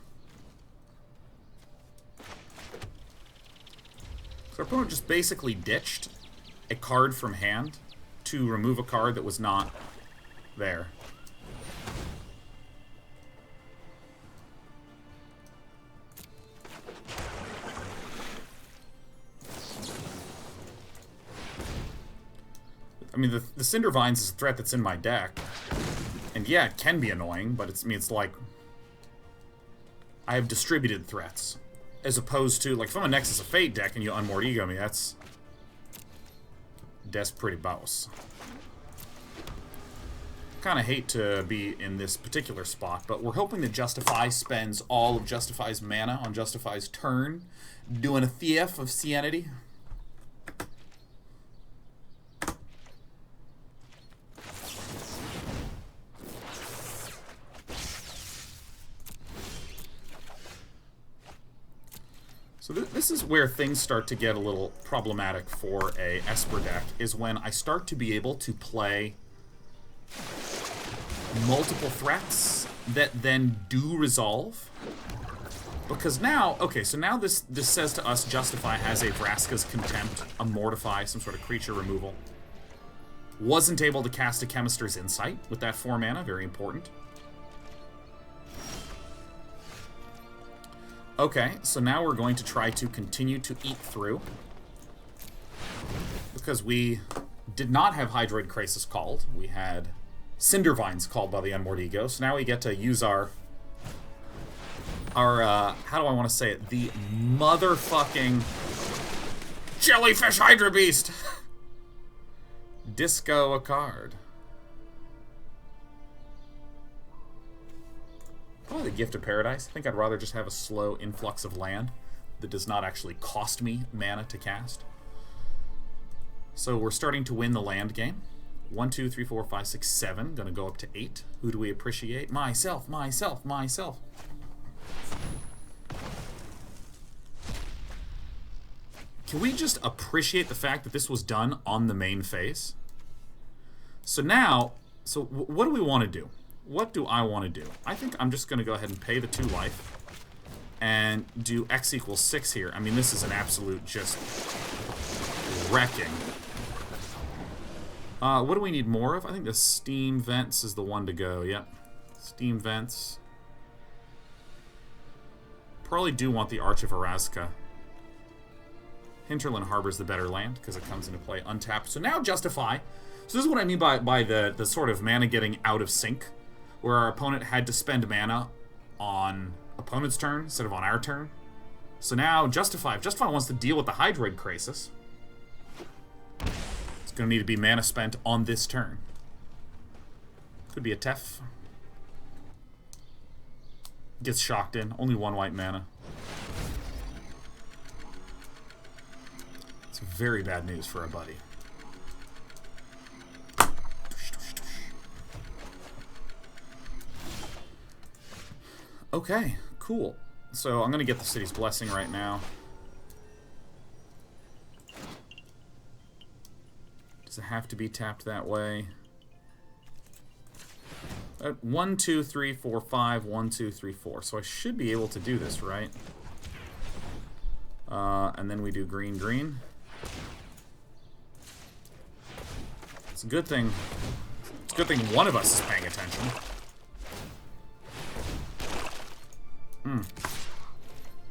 So our opponent just basically ditched a card from hand to remove a card that was not there. I mean, the Cindervines is a threat that's in my deck. And yeah, it can be annoying, but it's like... I have distributed threats. As opposed to, like, if I'm a Nexus of Fate deck and you Unmoored Ego me, that's pretty boss. Kind of hate to be in this particular spot, but we're hoping that Justify spends all of Justify's mana on Justify's turn, doing a Thief of Cianity. So this is where things start to get a little problematic for a Esper deck, is when I start to be able to play multiple threats that then do resolve. Because now, okay, so now this says to us Justify has a Vraska's Contempt, a Mortify, some sort of creature removal. Wasn't able to cast a Chemister's Insight with that 4 mana, very important. Okay, so now we're going to try to continue to eat through. Because we did not have Hydroid Krasis called. We had Cindervines called by the Unmoored Ego. So now we get to use our how do I want to say it? The motherfucking Jellyfish Hydra Beast! Disco a card. Probably the Gift of Paradise. I think I'd rather just have a slow influx of land that does not actually cost me mana to cast. So we're starting to win the land game. 1, 2, 3, 4, 5, 6, 7. Gonna go up to 8. Who do we appreciate? Myself, myself, myself. Can we just appreciate the fact that this was done on the main phase? So now, what do we want to do? What do I want to do? I think I'm just going to go ahead and pay the 2 life and do X equals 6 here. I mean, this is an absolute just wrecking. What do we need more of? I think the Steam Vents is the one to go. Yep. Steam Vents. probably do want the Arch of Erazka. Hinterland Harbor's the better land because it comes into play untapped. So now Justify. So this is what I mean by the sort of mana getting out of sync, where our opponent had to spend mana on opponent's turn instead of on our turn. So now Justify. If Justify wants to deal with the Hydroid Crisis, it's going to need to be mana spent on this turn. Could be a Tef. Gets shocked in. Only 1 white mana. It's very bad news for our buddy. Okay, cool. So I'm going to get the City's Blessing right now. Does it have to be tapped that way? 1, 2, 3, 4, 5. 1, 2, 3, 4. So I should be able to do this, right? And then we do green, green. It's a good thing. It's a good thing one of us is paying attention.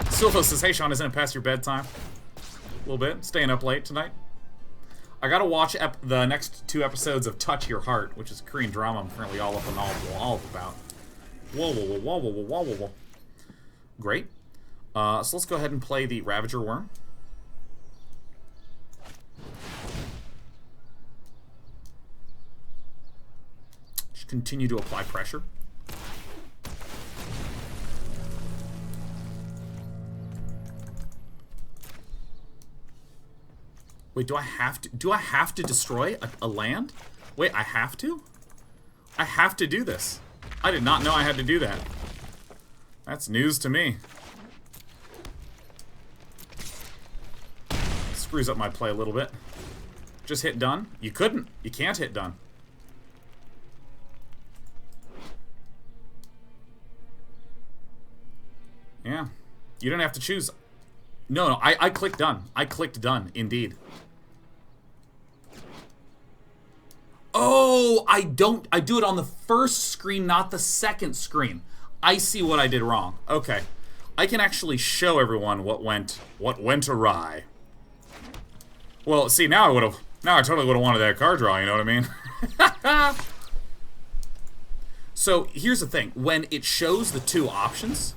Silvo says, hey Sean, isn't it past your bedtime? A little bit. Staying up late tonight. I gotta watch the next 2 episodes of Touch Your Heart, which is a Korean drama I'm currently all up on all about. Whoa, whoa, whoa, whoa, whoa, whoa, whoa, whoa. Great. So let's go ahead and play the Ravager Worm. Just continue to apply pressure. Wait, do I have to destroy a land? Wait, I have to? I have to do this. I did not know I had to do that. That's news to me. Screws up my play a little bit. Just hit done? You couldn't. You can't hit done. Yeah. You don't have to choose. No, I clicked done. I clicked done, indeed. Oh, I do it on the first screen, not the second screen. I see what I did wrong. Okay. I can actually show everyone what went awry. Well, see, now I totally would have wanted that card draw, you know what I mean? So, here's the thing. When it shows the 2 options,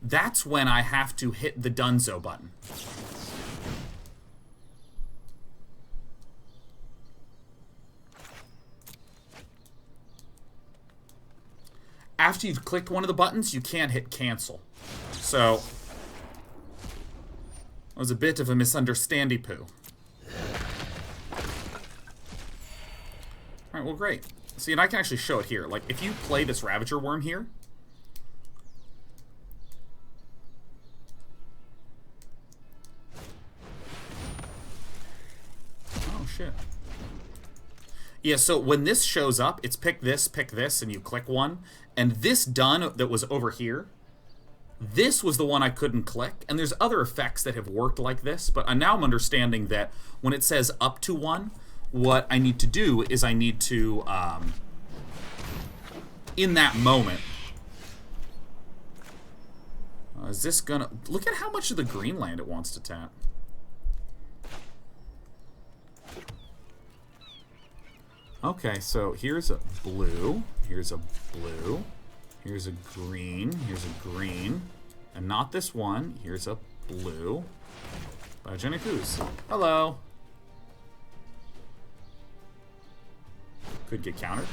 that's when I have to hit the Dunzo button. After you've clicked one of the buttons, you can't hit cancel. So, it was a bit of a misunderstandy-poo. Alright, well, great. See, and I can actually show it here. Like, if you play this Ravager Worm here, shit. Yeah, so when this shows up, it's pick this, and you click one. And this done that was over here, this was the one I couldn't click. And there's other effects that have worked like this, but now I'm understanding that when it says up to 1, what I need to do is I need to, in that moment, is this gonna... Look at how much of the green land it wants to tap. Okay, so here's a blue, here's a blue, here's a green, and not this one, here's a blue. Biogenic Ooze. Hello. Could get countered.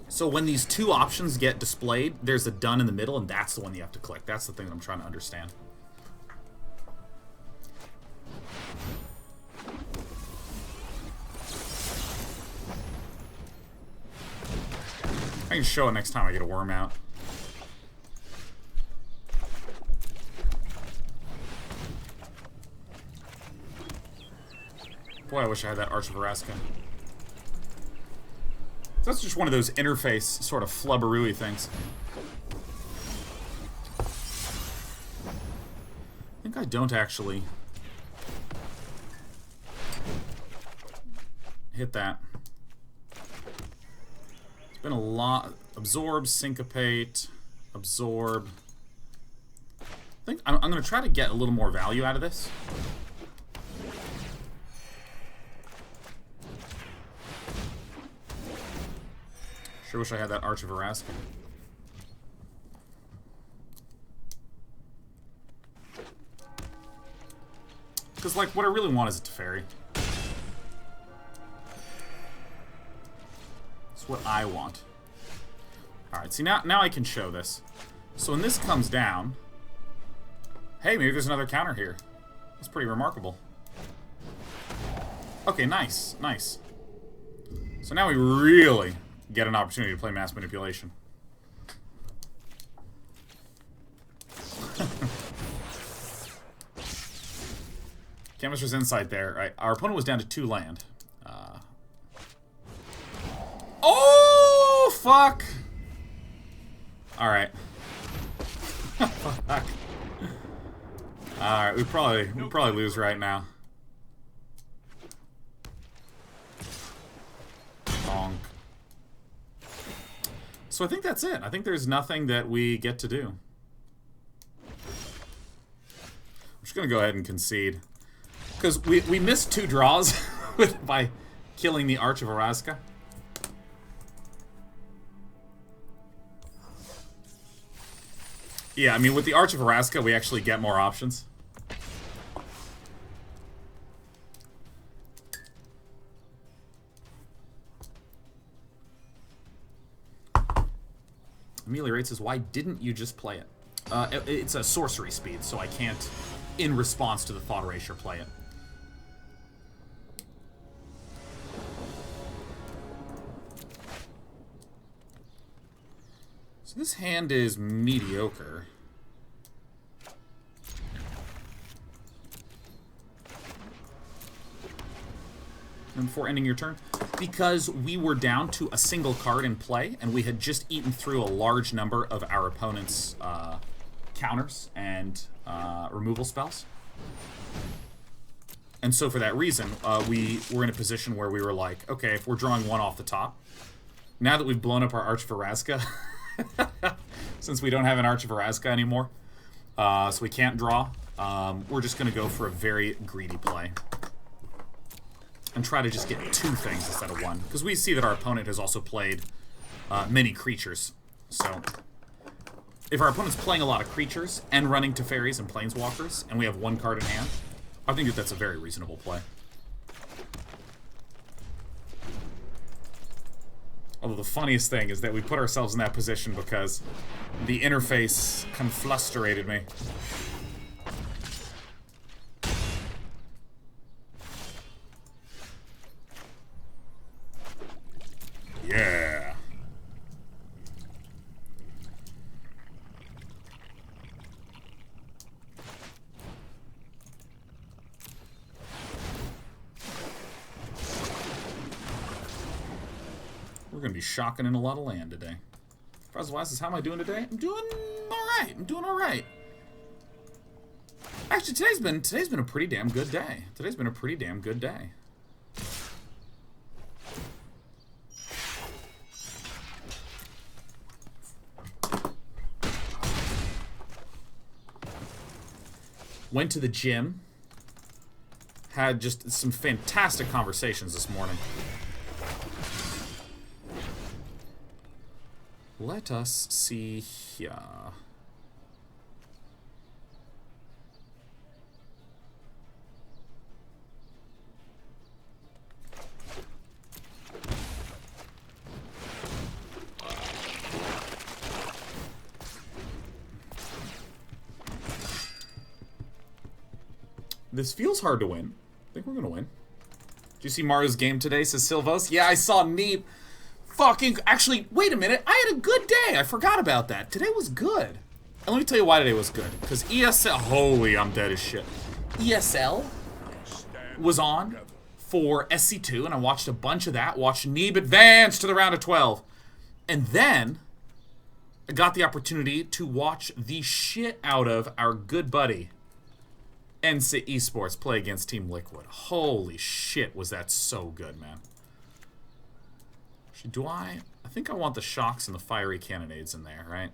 So when these 2 options get displayed, there's a done in the middle, and that's the one you have to click. That's the thing that I'm trying to understand. I can show it next time I get a worm out. Boy, I wish I had that Arch of Erazka. That's just one of those interface sort of flubberooey things. I think I don't actually hit that. Been a lot. Absorb, syncopate, absorb. I think I'm going to try to get a little more value out of this. Sure wish I had that Arch of Arask. Because, like, what I really want is a Teferi. That's what I want. Alright, see, now I can show this. So when this comes down... Hey, maybe there's another counter here. That's pretty remarkable. Okay, nice, nice. So now we really get an opportunity to play mass manipulation. Chemist's Insight there. Right, our opponent was down to 2 land. Oh, fuck! Alright. Fuck. Alright, we probably lose right now. Bonk. So I think that's it. I think there's nothing that we get to do. I'm just gonna go ahead and concede. Because we missed 2 draws by killing the Arch of Araska. Yeah, I mean, with the Arch of Araska, we actually get more options. Ameliorates says, why didn't you just play it? It's a sorcery speed, so I can't, in response to the Thought Erasure, play it. So this hand is mediocre. And before ending your turn, because we were down to a single card in play, and we had just eaten through a large number of our opponent's counters and removal spells. And so for that reason, we were in a position where we were like, okay, if we're drawing 1 off the top, now that we've blown up our Arch of Araska, since we don't have an Arch of Araska anymore, so we can't draw, we're just going to go for a very greedy play. And try to just get 2 things instead of 1. Because we see that our opponent has also played many creatures. So, if our opponent's playing a lot of creatures and running Teferis and Planeswalkers, and we have 1 card in hand, I think that that's a very reasonable play. Although the funniest thing is that we put ourselves in that position because the interface kind of frustrated me. Yeah. We're going to be shocking in a lot of land today. Frazzlewise says, how am I doing today? I'm doing alright. I'm doing alright. Actually, today's been a pretty damn good day. Today's been a pretty damn good day. Went to the gym. Had just some fantastic conversations this morning. Let us see here. This feels hard to win. I think we're gonna win. Did you see Mario's game today, says Silvos? Yeah, I saw Neep. Fucking, actually, wait a minute. I had a good day. I forgot about that. Today was good. And let me tell you why today was good. Because ESL, holy, I'm dead as shit. ESL was on for SC2, and I watched a bunch of that. Watched Neeb advance to the round of 12. And then, I got the opportunity to watch the shit out of our good buddy, NC Esports, play against Team Liquid. Holy shit, was that so good, man. Do I think I want the shocks and the fiery cannonades in there, right?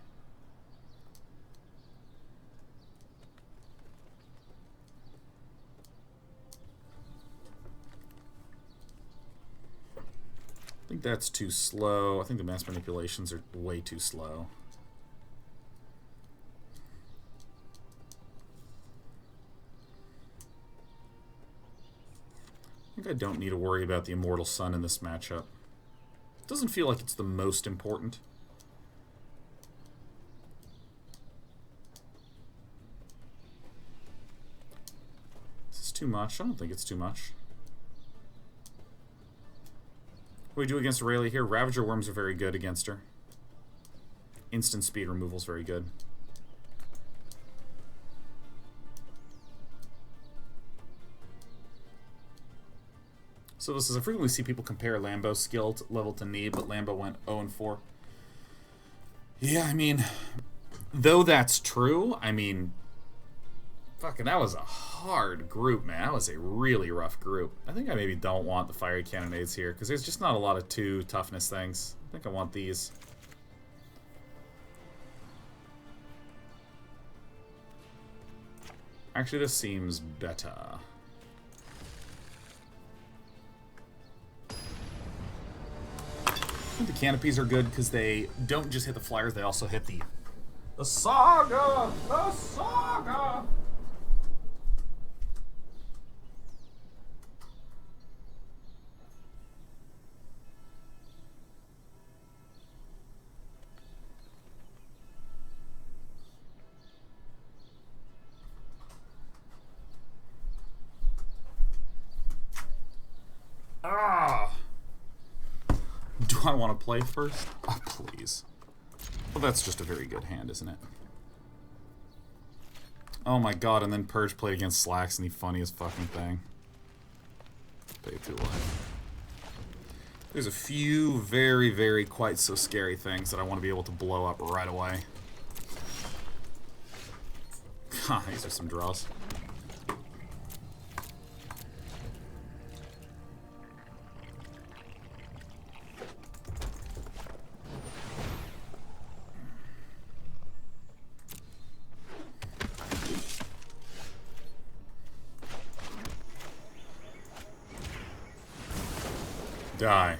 I think that's too slow. I think the mass manipulations are way too slow. I think I don't need to worry about the Immortal Sun in this matchup. It doesn't feel like it's the most important. Is this too much? I don't think it's too much. What do we do against Aurelia here? Ravager Worms are very good against her. Instant speed removal is very good. So this is, I frequently see people compare Lambo's skill level to Knee, but Lambo went 0-4. Yeah, I mean, though that's true, I mean, fucking, that was a hard group, man. That was a really rough group. I think I maybe don't want the fiery cannonades here, because there's just not a lot of 2 toughness things. I think I want these. Actually, this seems better. I think the canopies are good because they don't just hit the flyers, they also hit the saga! The saga! Ah! Do I want to play first? Oh, please. Well, that's just a very good hand, isn't it? Oh my god, and then Purge played against Slacks and the funniest fucking thing. Pay 2 life. There's a few very, very quite so scary things that I want to be able to blow up right away. God, these are some draws. Die.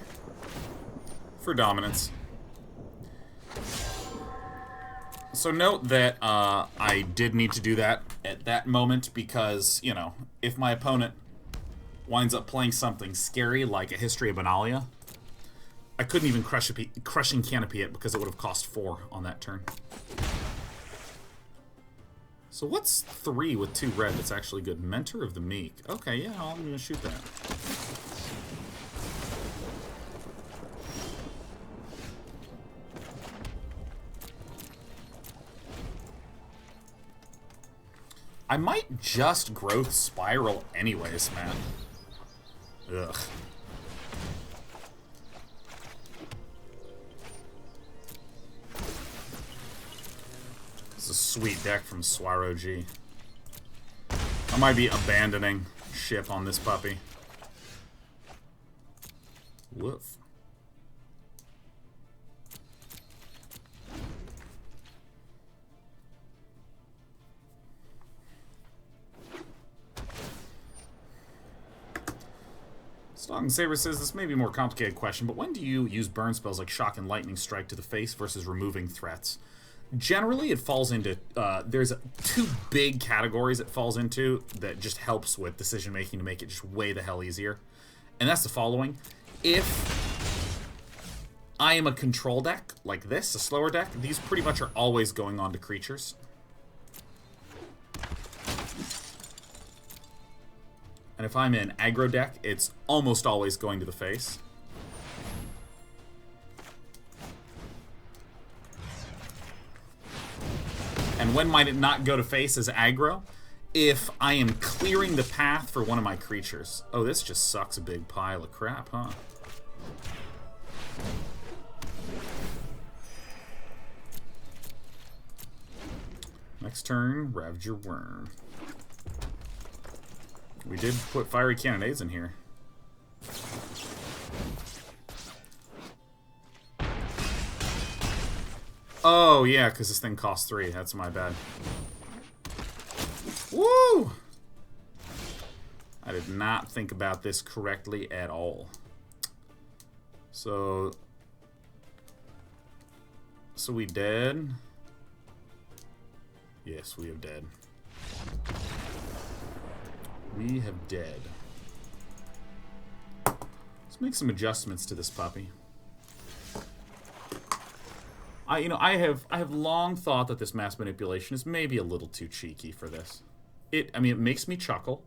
For dominance. So note that I did need to do that at that moment because, you know, if my opponent winds up playing something scary like a History of Benalia, I couldn't even crushing canopy it because it would have cost 4 on that turn. So what's 3 with 2 red that's actually good? Mentor of the Meek. Okay, yeah, I'm going to shoot that. I might just Growth Spiral anyways, man. Ugh. This is a sweet deck from Swaro G. I might be abandoning ship on this puppy. Woof. Stalking Saber says, this may be a more complicated question, but when do you use burn spells like Shock and Lightning Strike to the face versus removing threats? Generally, it falls into, there's 2 big categories it falls into that just helps with decision making to make it just way the hell easier. And that's the following. If I am a control deck, like this, a slower deck, these pretty much are always going on to creatures. And if I'm in aggro deck, it's almost always going to the face. And when might it not go to face as aggro? If I am clearing the path for one of my creatures. Oh, this just sucks a big pile of crap, huh? Next turn, Ravager Worm. We did put fiery cannonades in here. Oh, yeah, because this thing costs 3. That's my bad. Woo! I did not think about this correctly at all. So we dead? Yes, we have dead. We have dead. Let's make some adjustments to this puppy. I have long thought that this mass manipulation is maybe a little too cheeky for this. I mean, it makes me chuckle.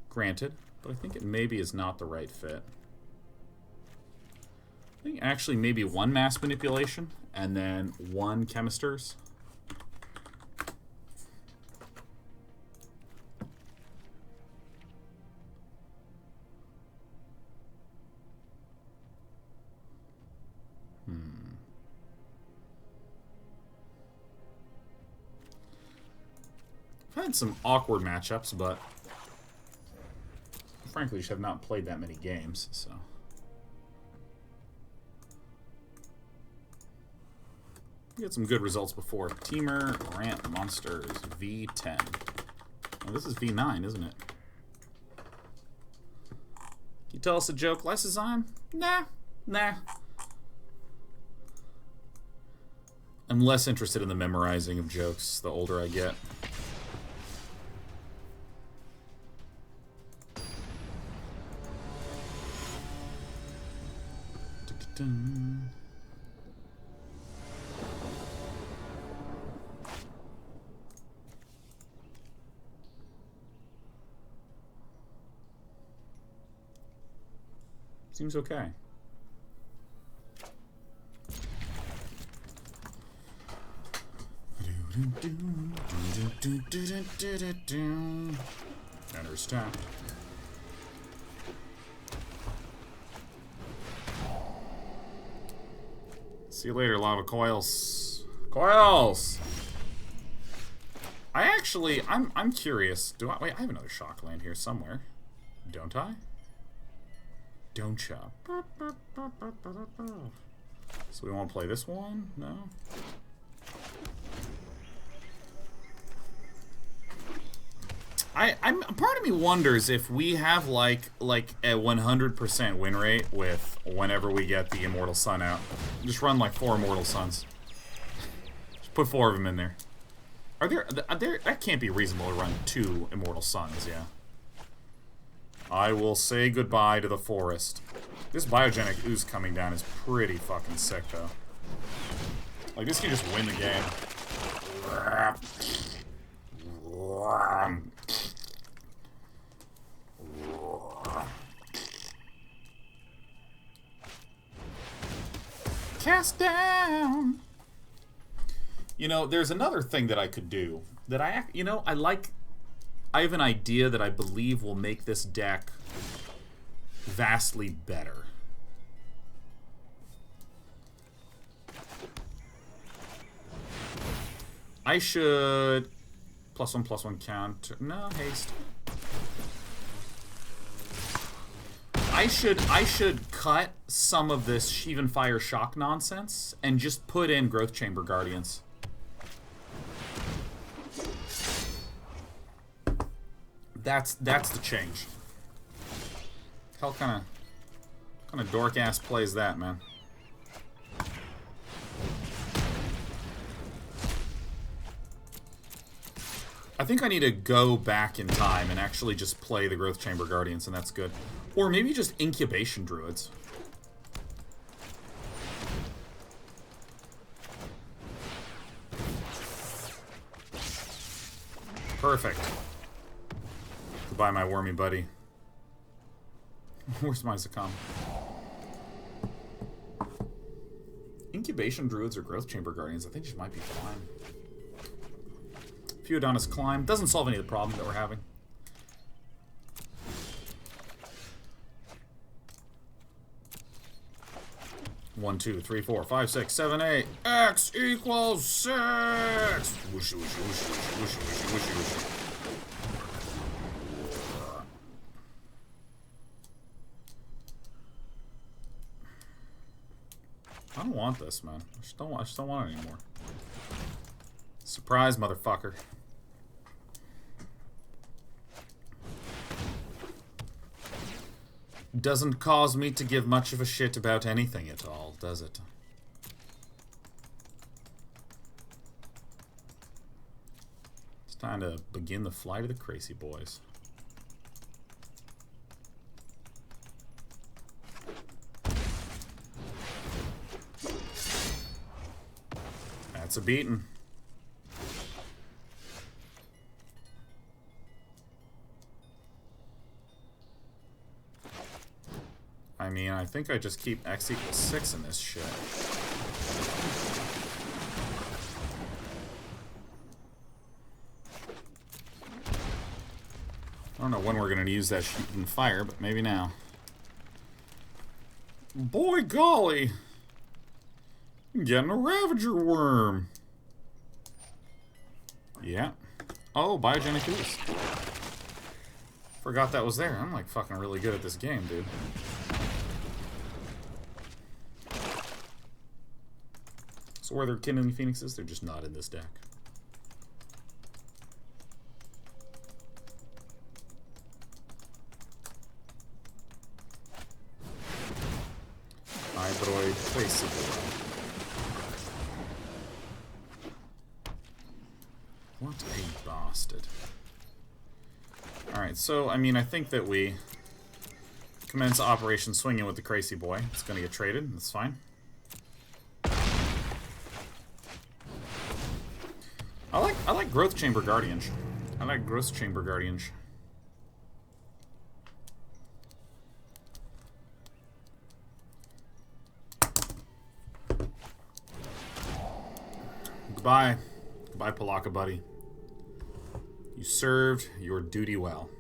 Granted, but I think it maybe is not the right fit. I think actually maybe 1 mass manipulation and then 1 chemisters. I've had some awkward matchups, but frankly just have not played that many games, so. We had some good results before. Teamer, Rant Monsters, V10. Oh, this is V9, isn't it? Can you tell us a joke, Lysozyme? Nah. I'm less interested in the memorizing of jokes the older I get. Seems okay. Enters tap. See you later, lava coils. Coils! I'm curious. Wait, I have another shock land here somewhere. Don't I? Don't ya? So we want to play this one? No? Part of me wonders if we have like a 100% win rate with whenever we get the Immortal Sun out. Just run like 4 Immortal Suns. Just put 4 of them in there. Are there that can't be reasonable to run 2 Immortal Suns, yeah. I will say goodbye to the forest. This biogenic ooze coming down is pretty fucking sick though. Like this can just win the game. Cast down. You know, there's another thing that I could do that I like. I have an idea that I believe will make this deck vastly better. I should +1/+1 counter. No, haste. I should cut some of this Sheevan Fire Shock nonsense and just put in Growth Chamber Guardians. That's the change. Hell kind of dork ass plays that, man. I think I need to go back in time and actually just play the Growth Chamber Guardians, and that's good. Or maybe just Incubation Druids. Perfect. Goodbye, my wormy buddy. Where's my Zakam? Incubation Druids or Growth Chamber Guardians, I think she might be fine. Feodonis Climb doesn't solve any of the problems that we're having. One, 2, 3, 4, 5, 6, 7, 8. X equals 6. Whooshy, whooshy, whooshy, whooshy, whooshy, whooshy, whooshy. I don't want this, man. I just don't want it anymore. Surprise, motherfucker. Doesn't cause me to give much of a shit about anything at all, does it? It's time to begin the flight of the crazy boys. That's a beating. I mean, I think I just keep x equals 6 in this shit. I don't know when we're gonna use that shoot and fire, but maybe now. Boy golly! I'm getting a Ravager worm! Yeah. Oh, biogenic ooze. Forgot that was there. I'm like fucking really good at this game, dude. So where they're kindling phoenixes, they're just not in this deck. Hybrid crazy boy. What a bastard. Alright, so, I mean, I think that we commence Operation Swinging with the Crazy Boy. It's gonna get traded, that's fine. I like Growth Chamber Guardians. I like Growth Chamber Guardians. Goodbye. Goodbye, Palaka buddy. You served your duty well.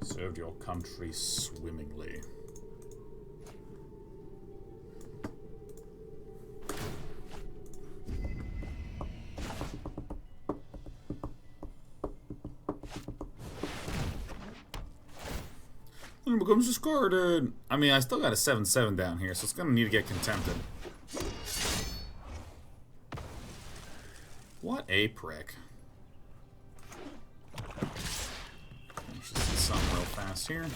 Served your country swimmingly. It becomes discarded. I mean, I still got a 7/7 down here, so it's gonna need to get contempted. What a prick. Let's just see something real fast here.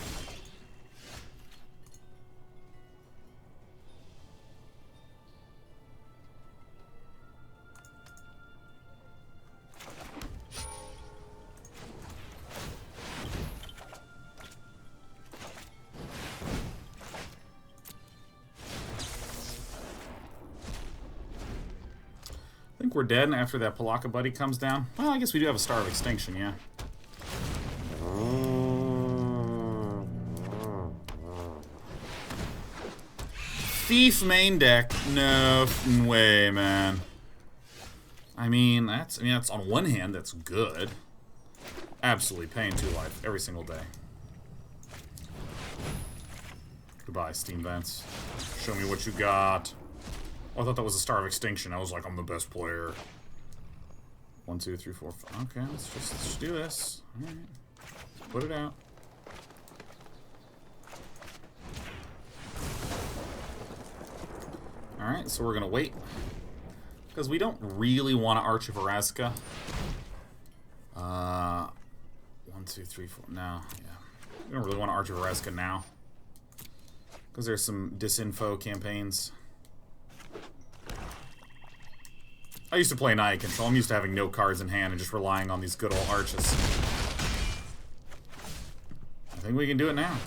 I think we're dead after that Palaka buddy comes down. Well, I guess we do have a Star of Extinction, yeah. Thief main deck. No way, man. I mean, that's on one hand, that's good. Absolutely paying 2 life every single day. Goodbye, Steam Vents. Show me what you got. Oh, I thought that was a Star of Extinction. I was like, I'm the best player. 1, 2, 3, 4, 5. Okay, let's just do this. Alright. Put it out. Alright, so we're gonna wait. Because we don't really want to Arch of Erasca. 1, 2, 3, 4. No, yeah. We don't really want to Arch of Erasca now. Because there's some disinfo campaigns. I used to play Naya Control. I'm used to having no cards in hand and just relying on these good old arches. I think we can do it now.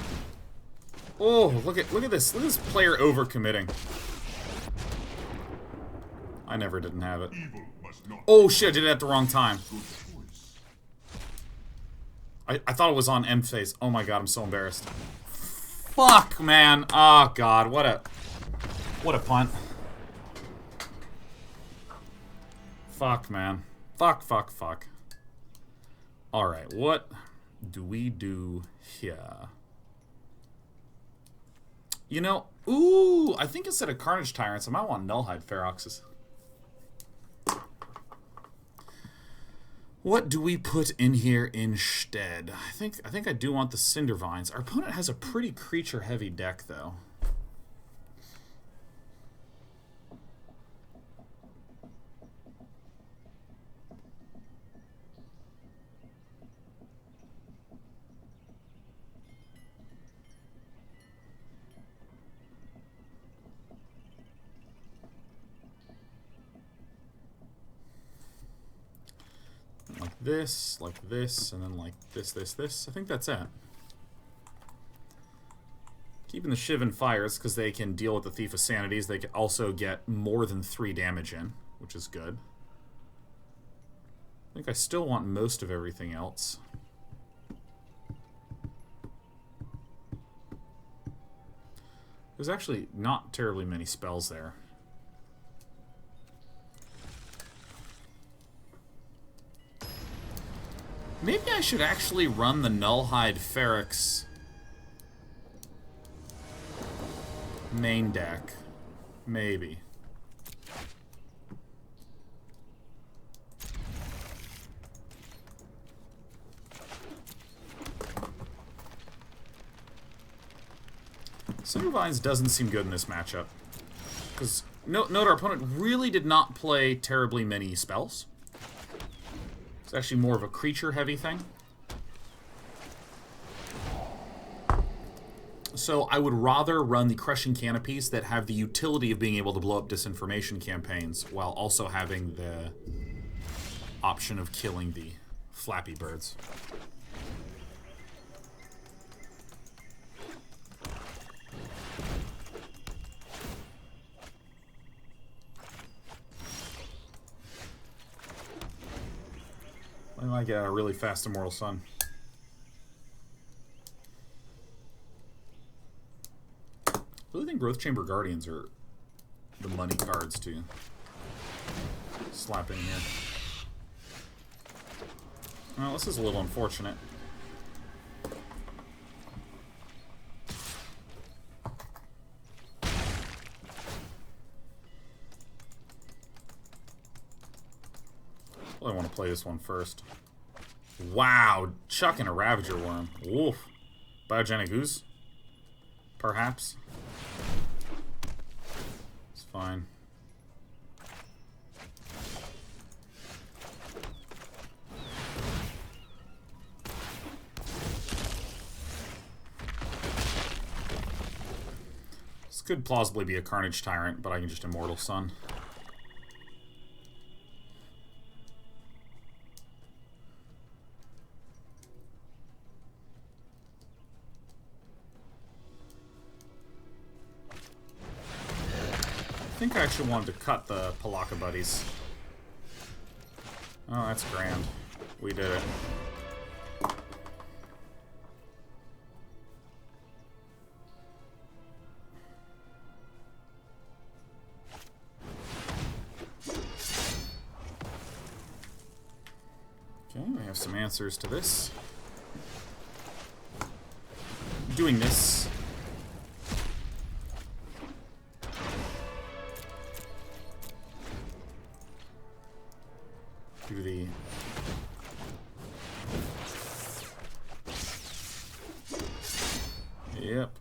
Oh, look at this. Look at this player overcommitting. I never didn't have it. Oh shit, I did it at the wrong time. I thought it was on end phase. Oh my god, I'm so embarrassed. Fuck, man. Oh god, what a punt. Fuck, man. Fuck. Alright, what do we do here? You know, ooh, I think instead of Carnage Tyrants, I might want Nullhide Feroxes. What do we put in here instead? I think I do want the Cinder Vines. Our opponent has a pretty creature-heavy deck, though. Like this, and then like this. I think that's it. Keeping the Shiv and Fires because they can deal with the Thief of Sanities. They can also get more than 3 damage in, which is good. I think I still want most of everything else. There's actually not terribly many spells there. Maybe I should actually run the Nullhide Feryx main deck. Maybe. Cinder Vines doesn't seem good in this matchup. Because note our opponent really did not play terribly many spells. It's actually more of a creature-heavy thing. So I would rather run the Crushing Canopies that have the utility of being able to blow up disinformation campaigns while also having the option of killing the Flappy Birds. I might get a really fast Immortal Sun. I really think Growth Chamber Guardians are the money cards to slap in here. Well, this is a little unfortunate. Well, I want to play this one first. Wow, chucking a Ravager Worm. Oof. Biogenic Ooze? Perhaps. It's fine. This could plausibly be a Carnage Tyrant, but I can just Immortal Sun. I think I actually wanted to cut the Palaka Buddies. Oh, that's grand. We did it. Okay, we have some answers to this. Doing this. Do the yep.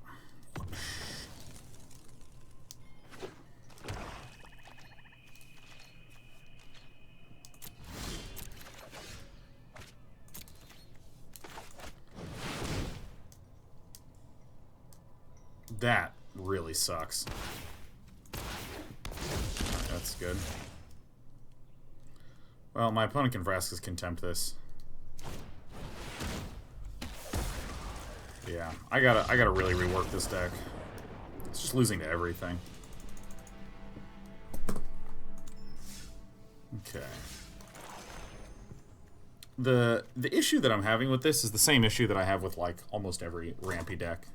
That really sucks. That's good. Well, my opponent can Vraska's Contempt this. Yeah, I gotta really rework this deck. It's just losing to everything. Okay. The issue that I'm having with this is the same issue that I have with like almost every rampy deck.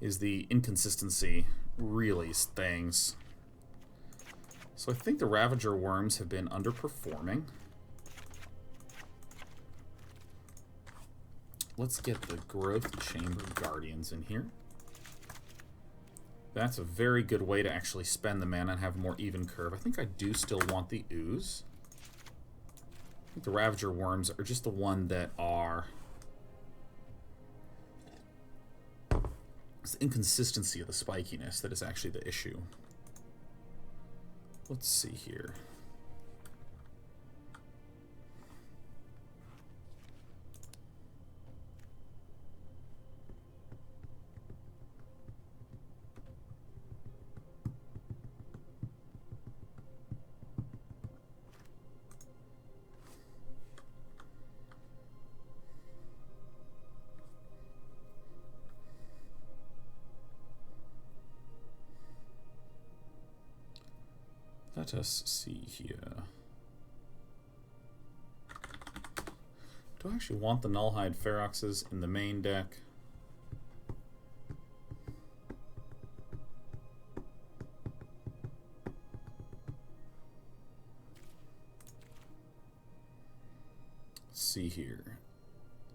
Is the inconsistency really stings. So I think the Ravager Worms have been underperforming. Let's get the Growth Chamber Guardians in here. That's a very good way to actually spend the mana and have a more even curve. I think I do still want the Ooze. I think the Ravager Worms are just the one that are... It's the inconsistency of the spikiness that is actually the issue. Let's see here. Let us see here. Do I actually want the Nullhide Feroxes in the main deck? Let's see here.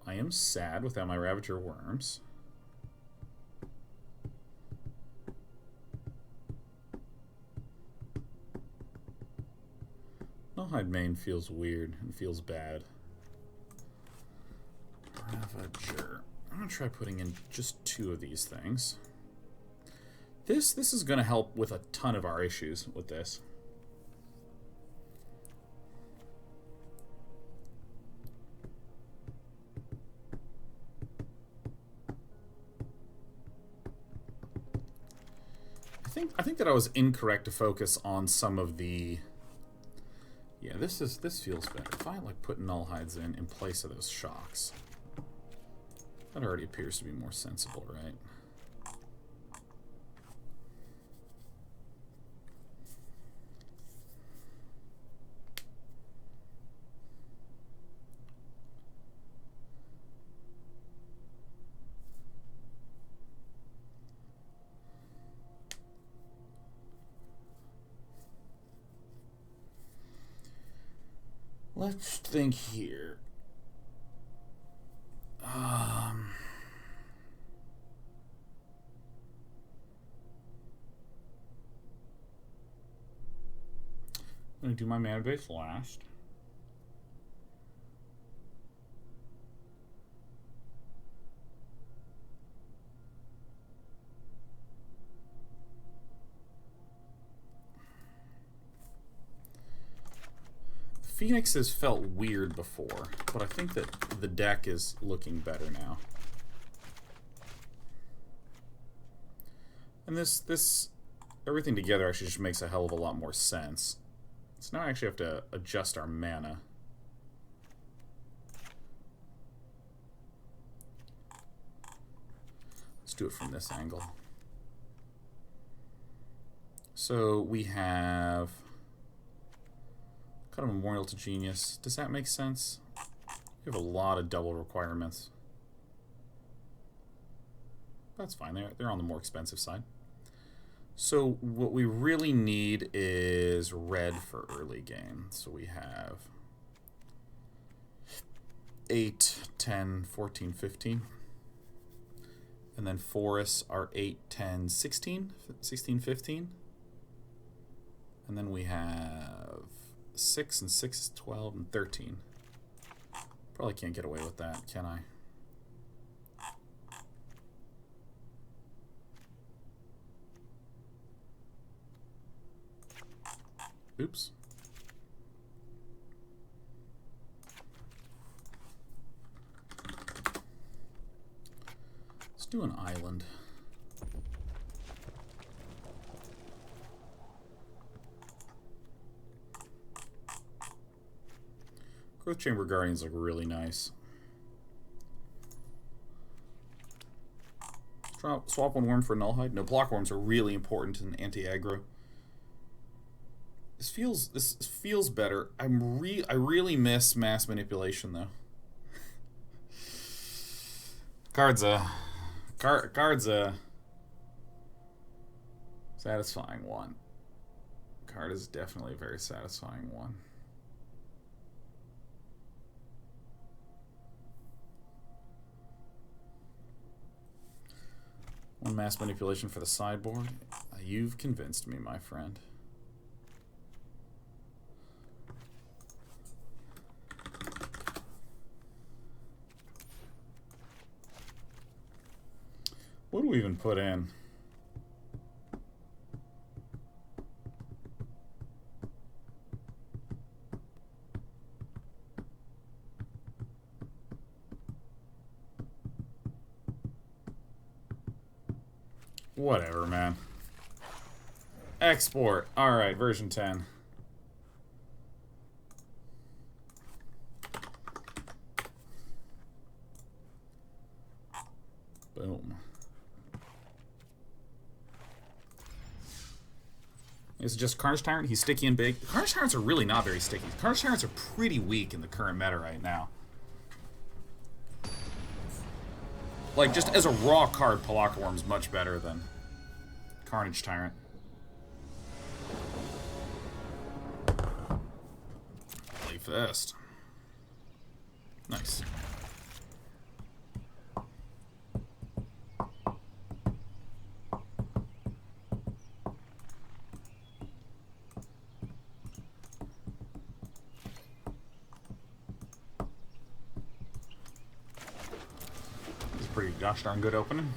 I am sad without my Ravager Worms. Nullhide main feels weird and feels bad. Ravager. I'm gonna try putting in just 2 of these things. This is gonna help with a ton of our issues with this. I think that I was incorrect to focus on some of the... Yeah, this feels better. If I like put Nullhides in place of those shocks, that already appears to be more sensible, right? Let's think here. I'm gonna do my mana base last. Phoenix has felt weird before, but I think that the deck is looking better now. And this everything together actually just makes a hell of a lot more sense. So now I actually have to adjust our mana. Let's do it from this angle. So we have kind of Memorial to Genius. Does that make sense? We have a lot of double requirements. That's fine. They're on the more expensive side. So what we really need is red for early game. So we have 8, 10, 14, 15. And then forests are 8, 10, 16, 16, 15. And then we have 6 and 6 is 12 and 13. Probably can't get away with that, can I? Oops. Let's do an island. Growth Chamber Guardians look really nice. Swap one worm for Nullhide. No, block worms are really important in anti-aggro. This feels better. I really miss mass manipulation though. Card's a satisfying one. Card is definitely a very satisfying one. One mass manipulation for the sideboard. You've convinced me, my friend. What do we even put in? Whatever, man. Export. Alright, version 10. Boom. Is it just Carnage Tyrant? He's sticky and big. Carnage Tyrants are really not very sticky. Carnage Tyrants are pretty weak in the current meta right now. Like, just as a raw card, Palaka Worm's much better than Carnage Tyrant. Play Fist. Nice. Pretty gosh darn good opening.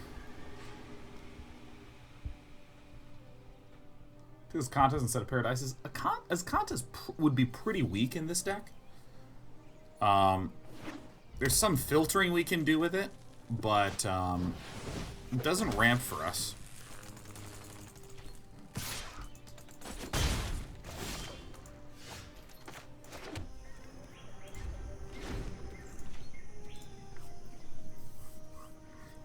This Kantas instead of Paradises. As Kantas would be pretty weak in this deck. There's some filtering we can do with it, but it doesn't ramp for us.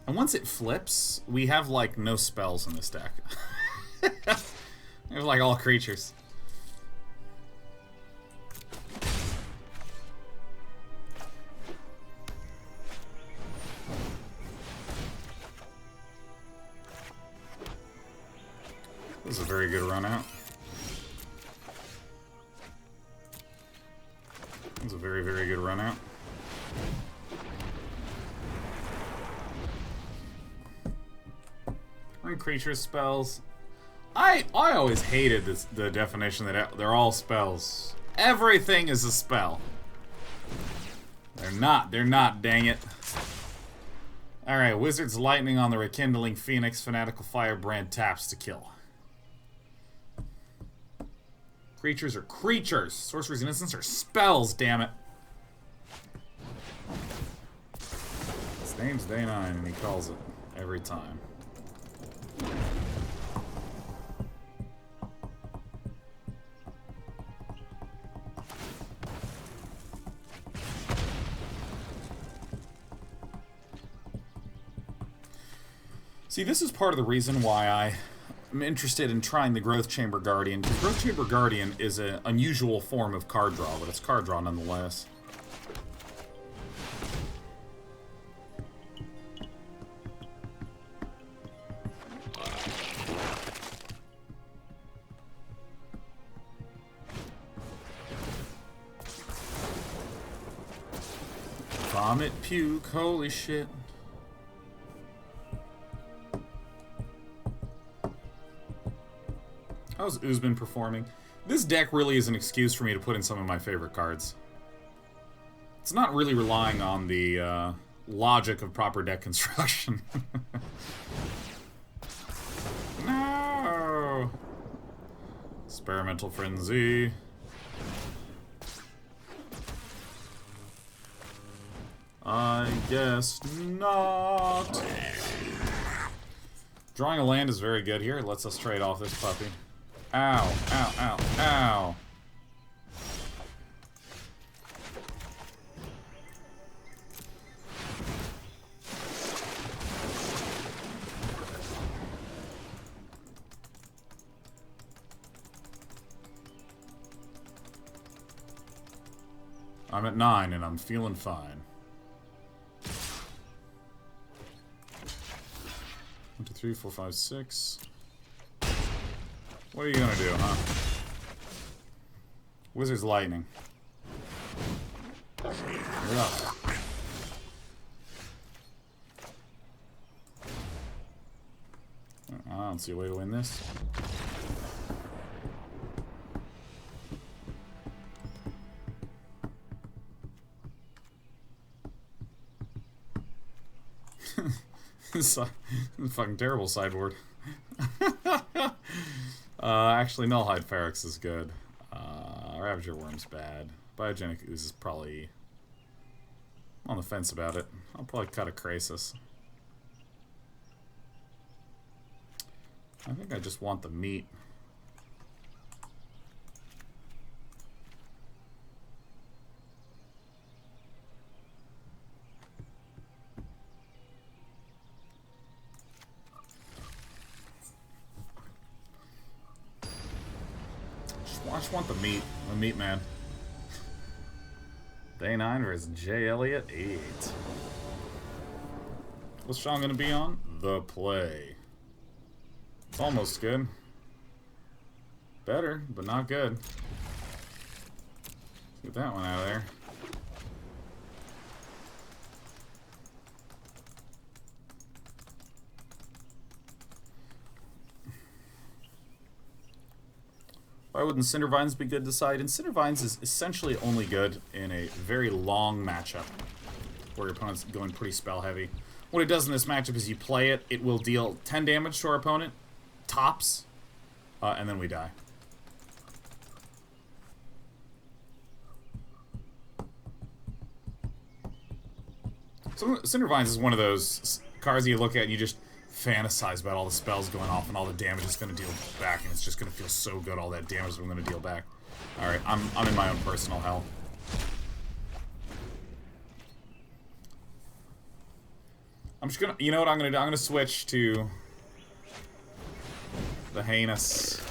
And once it flips, we have, like, no spells in this deck. We have, like, all creatures. This is a very good run out. This is a very, very good run out. Creature spells. I always hated the definition that they're all spells. Everything is a spell. They're not, dang it. Alright, Wizard's Lightning on the Rekindling Phoenix. Fanatical Firebrand taps to kill. Creatures are creatures. Sorceries and instants are spells, damn it. His name's Day 9 and he calls it every time. See, this is part of the reason why I'm interested in trying the Growth Chamber Guardian, because Growth Chamber Guardian is an unusual form of card draw, but it's card draw nonetheless. Vomit, puke, holy shit. How's Uzbin performing? This deck really is an excuse for me to put in some of my favorite cards. It's not really relying on the logic of proper deck construction. No! Experimental Frenzy. I guess not. Drawing a land is very good here. It lets us trade off this puppy. Ow, ow, ow, ow. I'm at 9 and I'm feeling fine. 1, 2, 3, 4, 5, 6. What are you gonna do, huh? Wizard's Lightning. You're up. I don't see a way to win this. Fucking terrible sideboard. Actually, Nullhide Ferox is good. Ravager Worm's bad. Biogenic Ooze is probably... I'm on the fence about it. I'll probably cut a Krasis. I think I just want the meat. I just want the meat man. Day 9 versus J. Elliott 8. What's Sean gonna be on? The play. It's almost good. Better, but not good. Let's get that one out of there. Why wouldn't Cindervines be good to side? And Cindervines is essentially only good in a very long matchup where your opponent's going pretty spell heavy. What it does in this matchup is you play it, it will deal 10 damage to our opponent, tops, and then we die. So Cindervines is one of those cards you look at and you just fantasize about all the spells going off and all the damage it's going to deal back, and it's just going to feel so good, all that damage I'm going to deal back. Alright, I'm in my own personal hell. I'm just gonna, you know what I'm gonna do? I'm gonna switch to the heinous.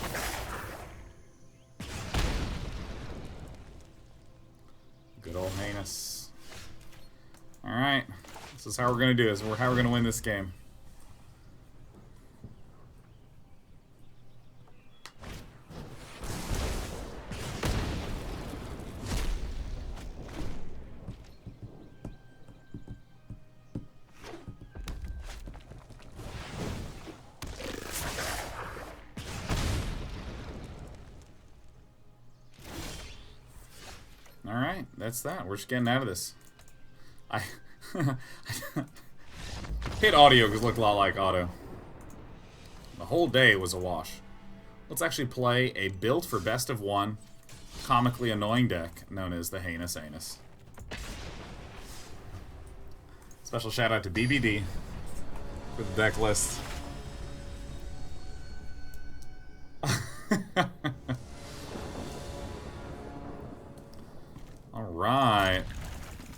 Good old heinous. Alright, this is how we're gonna do this. How we're gonna win this game. Alright, that's that. We're just getting out of this. I hit audio because it looked a lot like auto. The whole day was a wash. Let's actually play a build for best of one, comically annoying deck known as the Heinous Anus. Special shout out to BBD for the deck list. Alright.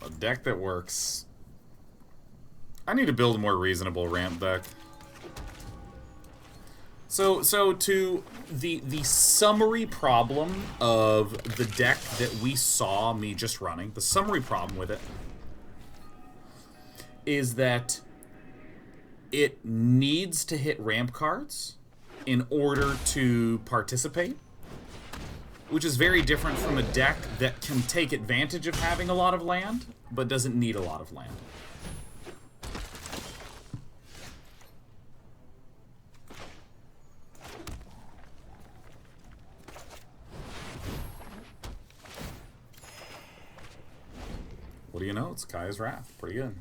A deck that works. I need to build a more reasonable ramp deck. So to the summary problem of the deck that we saw me just running, the summary problem with it is that it needs to hit ramp cards in order to participate, which is very different from a deck that can take advantage of having a lot of land, but doesn't need a lot of land. What do you know? It's Kaya's Wrath. Pretty good.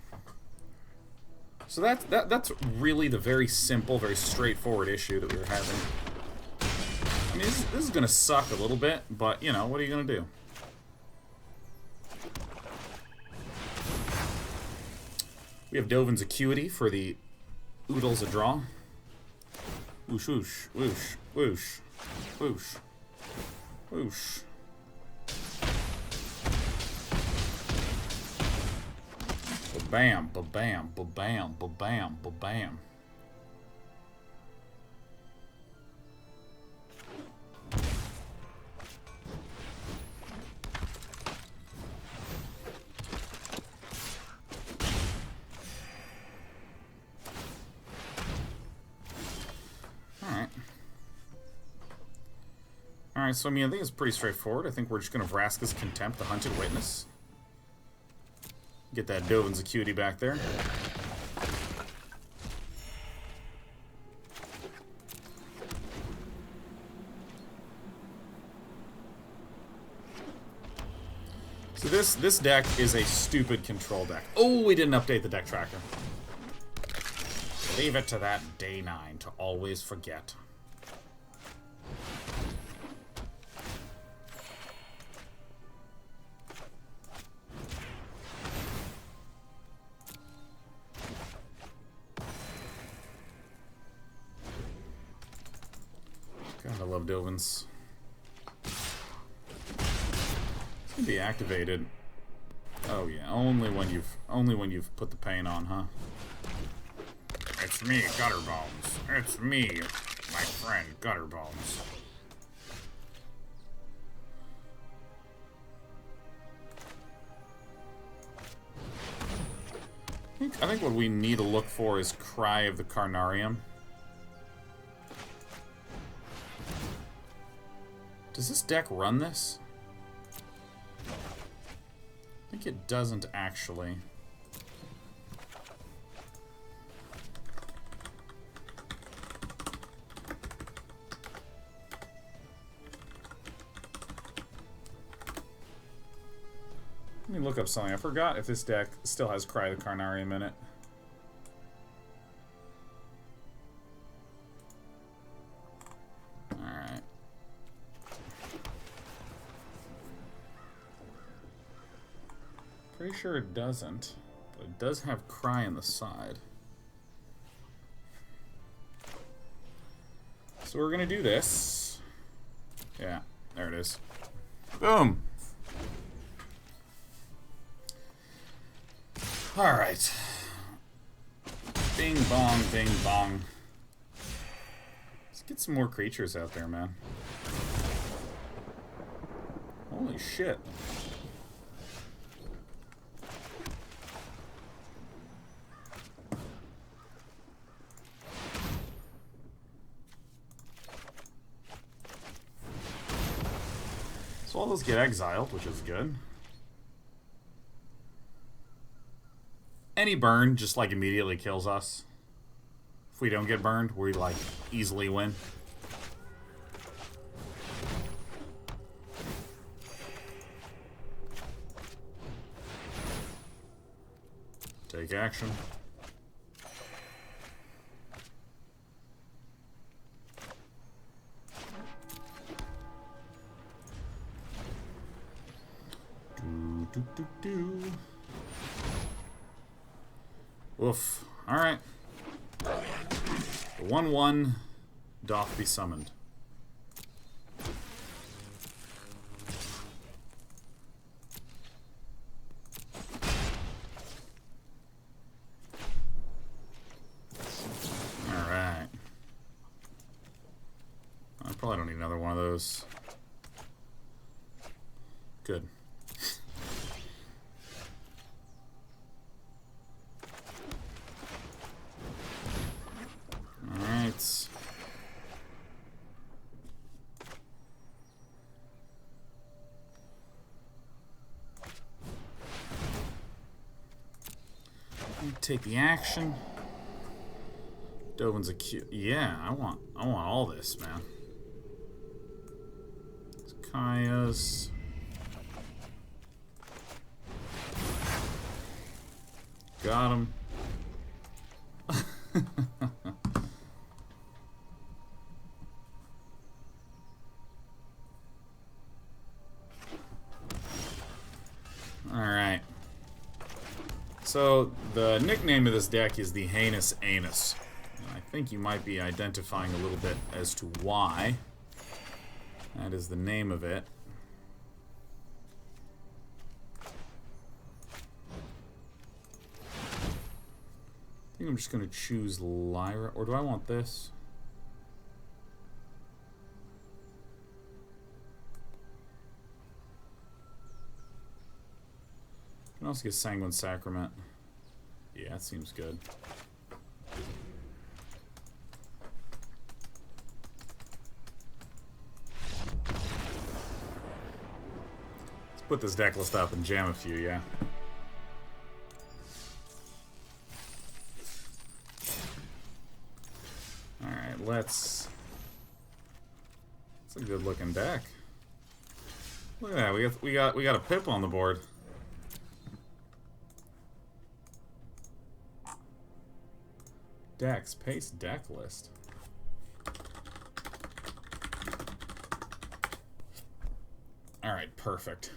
So that's really the very simple, very straightforward issue that we were having. I mean, this is going to suck a little bit, but, you know, what are you going to do? We have Dovin's Acuity for the Oodles a draw. Whoosh, whoosh, whoosh, whoosh, whoosh, whoosh. Ba-bam, ba-bam, ba-bam, ba-bam, ba-bam. Alright, so I mean, I think it's pretty straightforward. I think we're just going to Vraska's Contempt, the Hunted Witness. Get that Dovin's Acuity back there. So this deck is a stupid control deck. Oh, we didn't update the deck tracker. Leave it to that day 9 to always forget. God, I love Dovins. It's gonna be activated. Oh yeah, only when you've put the paint on, huh? It's me, Gutterbones. It's me, my friend, Gutterbones. I think what we need to look for is Cry of the Carnarium. Does this deck run this? I think it doesn't actually. Let me look up something. I forgot if this deck still has Cry of the Carnarium in it. Alright. Pretty sure it doesn't, but it does have Cry on the side. So we're gonna do this. Yeah, there it is. Boom! Alright. Bing bong, bing bong. Let's get some more creatures out there, man. Holy shit. So all those get exiled, which is good. Any burn just like immediately kills us. If we don't get burned, we like easily win. Take action. Do. Oof. Alright. The 1/1 doth be summoned. Alright. I probably don't need another one of those. Good. Take the action. Dovin's a cute. Yeah, I want all this, man. It's Kaya's. Got him. Alright. So, the nickname of this deck is the Heinous Anus. I think you might be identifying a little bit as to why. That is the name of it. I think I'm just going to choose Lyra. Or do I want this? I can also get Sanguine Sacrament. Yeah, that seems good. Let's put this deck list up and jam a few, yeah. Alright, let's... It's a good looking deck. Look at that, we got a Pip on the board. decks. Paste deck list. Alright, perfect.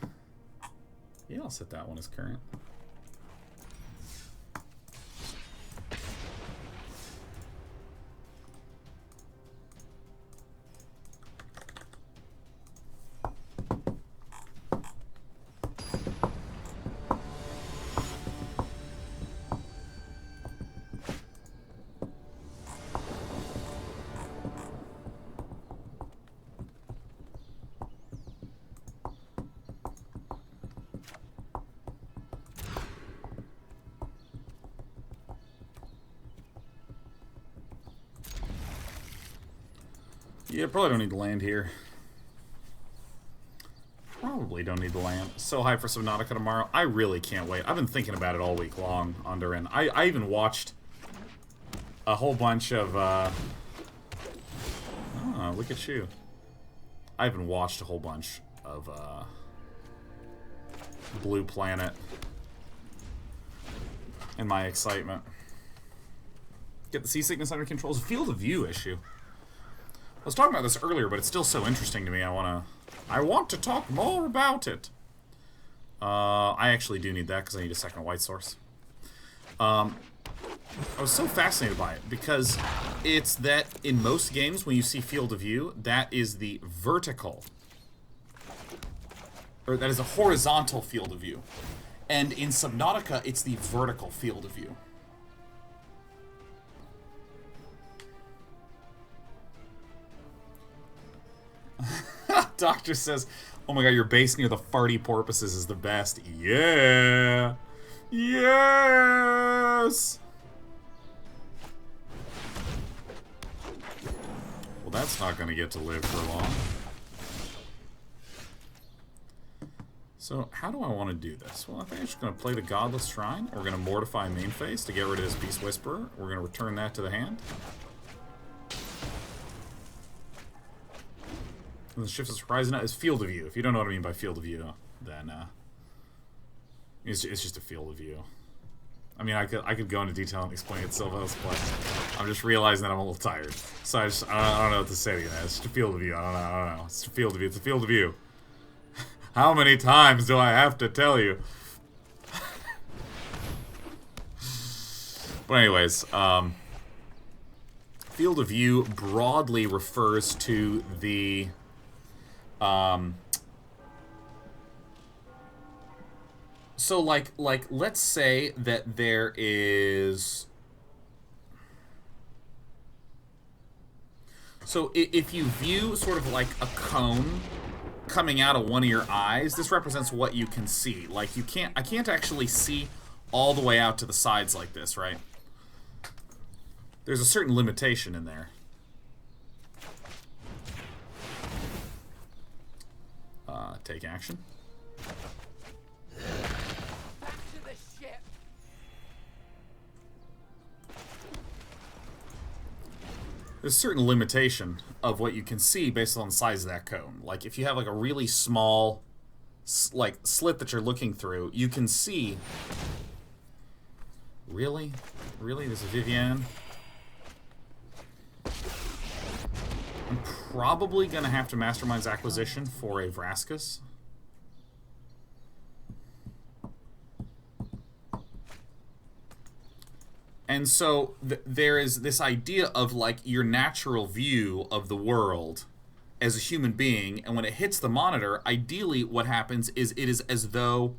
Yeah, I'll set that one as current. Yeah, probably don't need to land here. Probably don't need to land. So hyped for Subnautica tomorrow. I really can't wait. I've been thinking about it all week long on Durin. I even watched a whole bunch of... Oh, look at you. I even watched a whole bunch of Blue Planet in my excitement. Get the seasickness under control. It's a field of view issue. I was talking about this earlier, but it's still so interesting to me. I want to talk more about it. I actually do need that because I need a second white source. I was so fascinated by it because it's that in most games when you see field of view, that is the vertical, or that is a horizontal field of view. And in Subnautica, it's the vertical field of view. Doctor says, oh my god, your base near the farty porpoises is the best. Yeah! Yes! Well, that's not going to get to live for long. So, how do I want to do this? Well, I think I'm just going to play the Godless Shrine. We're going to mortify main phase to get rid of this Beast Whisperer. We're going to return that to the hand. And the Shift of Horizon is field of view. If you don't know what I mean by field of view, then it's just a field of view. I mean, I could go into detail and explain it so else, but I'm just realizing that I'm a little tired. So I don't know what to say to you. It's just a field of view. I don't know. It's just a field of view. It's a field of view. How many times do I have to tell you? But anyways, field of view broadly refers to the so like let's say that there is, so if you view sort of like a cone coming out of one of your eyes, this represents what you can see. Like I can't actually see all the way out to the sides like this, right? There's a certain limitation in there. Take action. Back to the ship. There's a certain limitation of what you can see based on the size of that cone. Like, if you have, like, a really small, like, slit that you're looking through, you can see... Really? Really? There's a Vivienne? I'm probably going to have to Mastermind's Acquisition for a Vraskus. And so there is this idea of, like, your natural view of the world as a human being, and when it hits the monitor, ideally what happens is it is as though...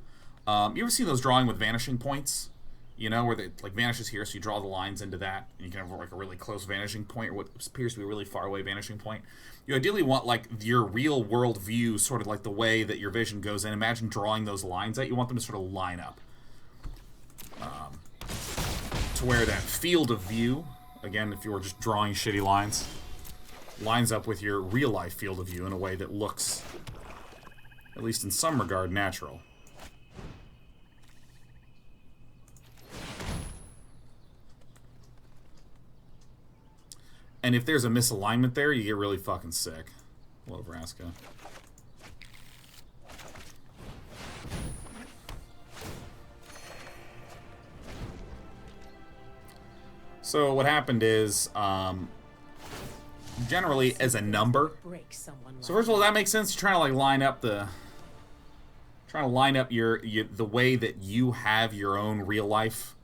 you ever seen those drawing with vanishing points? You know, where it, like, vanishes here, so you draw the lines into that, and you can have, like, a really close vanishing point, or what appears to be a really far away vanishing point. You ideally want, like, your real-world view, sort of like the way that your vision goes in. Imagine drawing those lines out. You want them to sort of line up. To where that field of view, again, if you were just drawing shitty lines, lines up with your real-life field of view in a way that looks, at least in some regard, natural. And if there's a misalignment there, you get really fucking sick. Hello, Vraska. So what happened is, generally as a number. So first of all, that makes sense. You're trying to like line up the, the way that you have your own real life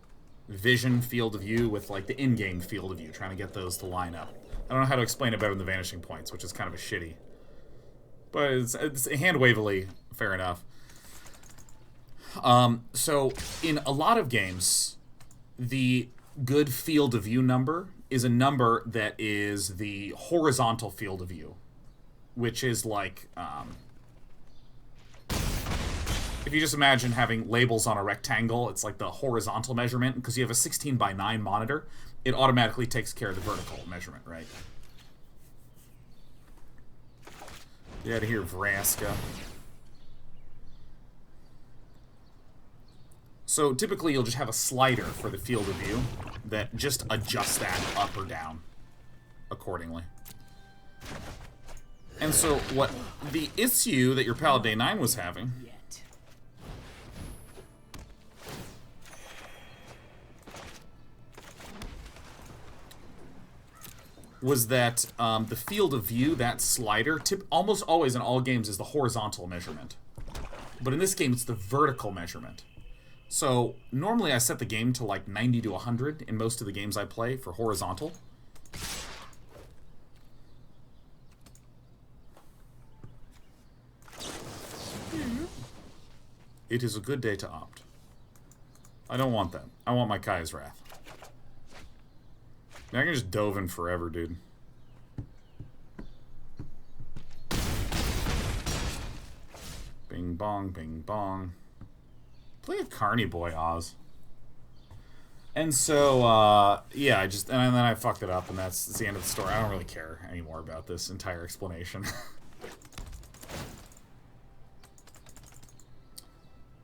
vision field of view with like the in-game field of view, trying to get those to line up. I don't know how to explain it better than the vanishing points, which is kind of a shitty, but it's hand-wavily fair enough. So in a lot of games, the good field of view number is a number that is the horizontal field of view, which is like, if you just imagine having labels on a rectangle, it's like the horizontal measurement. Because you have a 16:9 monitor, it automatically takes care of the vertical measurement, right? Get out of here, Vraska. So typically you'll just have a slider for the field of view that just adjusts that up or down accordingly. And so what the issue that your Paladin 9 was having was that the field of view, that slider, almost always in all games is the horizontal measurement. But in this game, it's the vertical measurement. So normally I set the game to like 90 to 100 in most of the games I play for horizontal. It is a good day to opt. I don't want that. I want my Kaya's Wrath. I can just dove in forever, dude. Bing bong, bing bong. Play a Carney Boy, Oz. And so, yeah, and then I fucked it up, and that's the end of the story. I don't really care anymore about this entire explanation.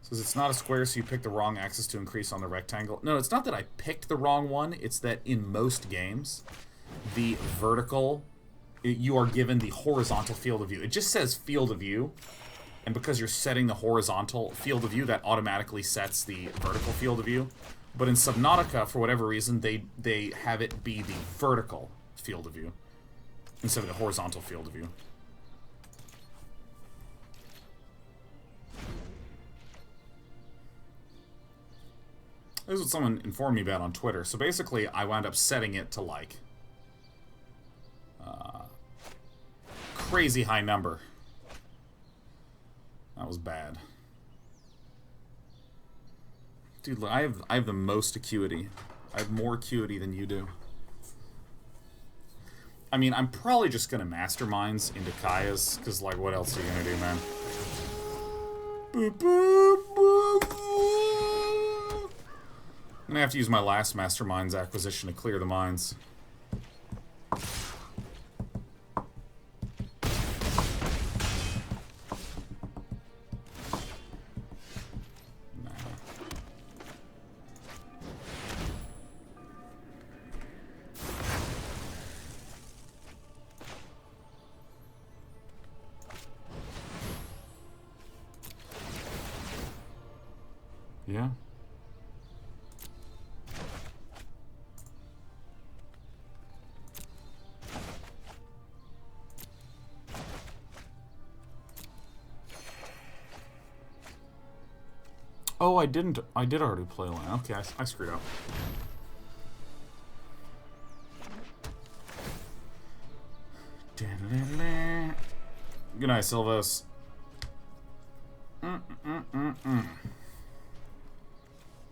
Says it's not a square, so you picked the wrong axis to increase on the rectangle. No, it's not that I picked the wrong one. It's that in most games, the vertical, you are given the horizontal field of view. It just says field of view, and because you're setting the horizontal field of view, that automatically sets the vertical field of view. But in Subnautica, for whatever reason, they have it be the vertical field of view instead of the horizontal field of view. This is what someone informed me about on Twitter. So basically, I wound up setting it to, like, crazy high number. That was bad. Dude, look, I have the most acuity. I have more acuity than you do. I mean, I'm probably just gonna masterminds into Kaya's, because, like, what else are you gonna do, man? Boop, boop, boop, boop. I'm gonna have to use my last Masterminds acquisition to clear the mines. Nah. Yeah. Oh, I didn't. I did already play line. Okay, I screwed up. Good night, Silvos.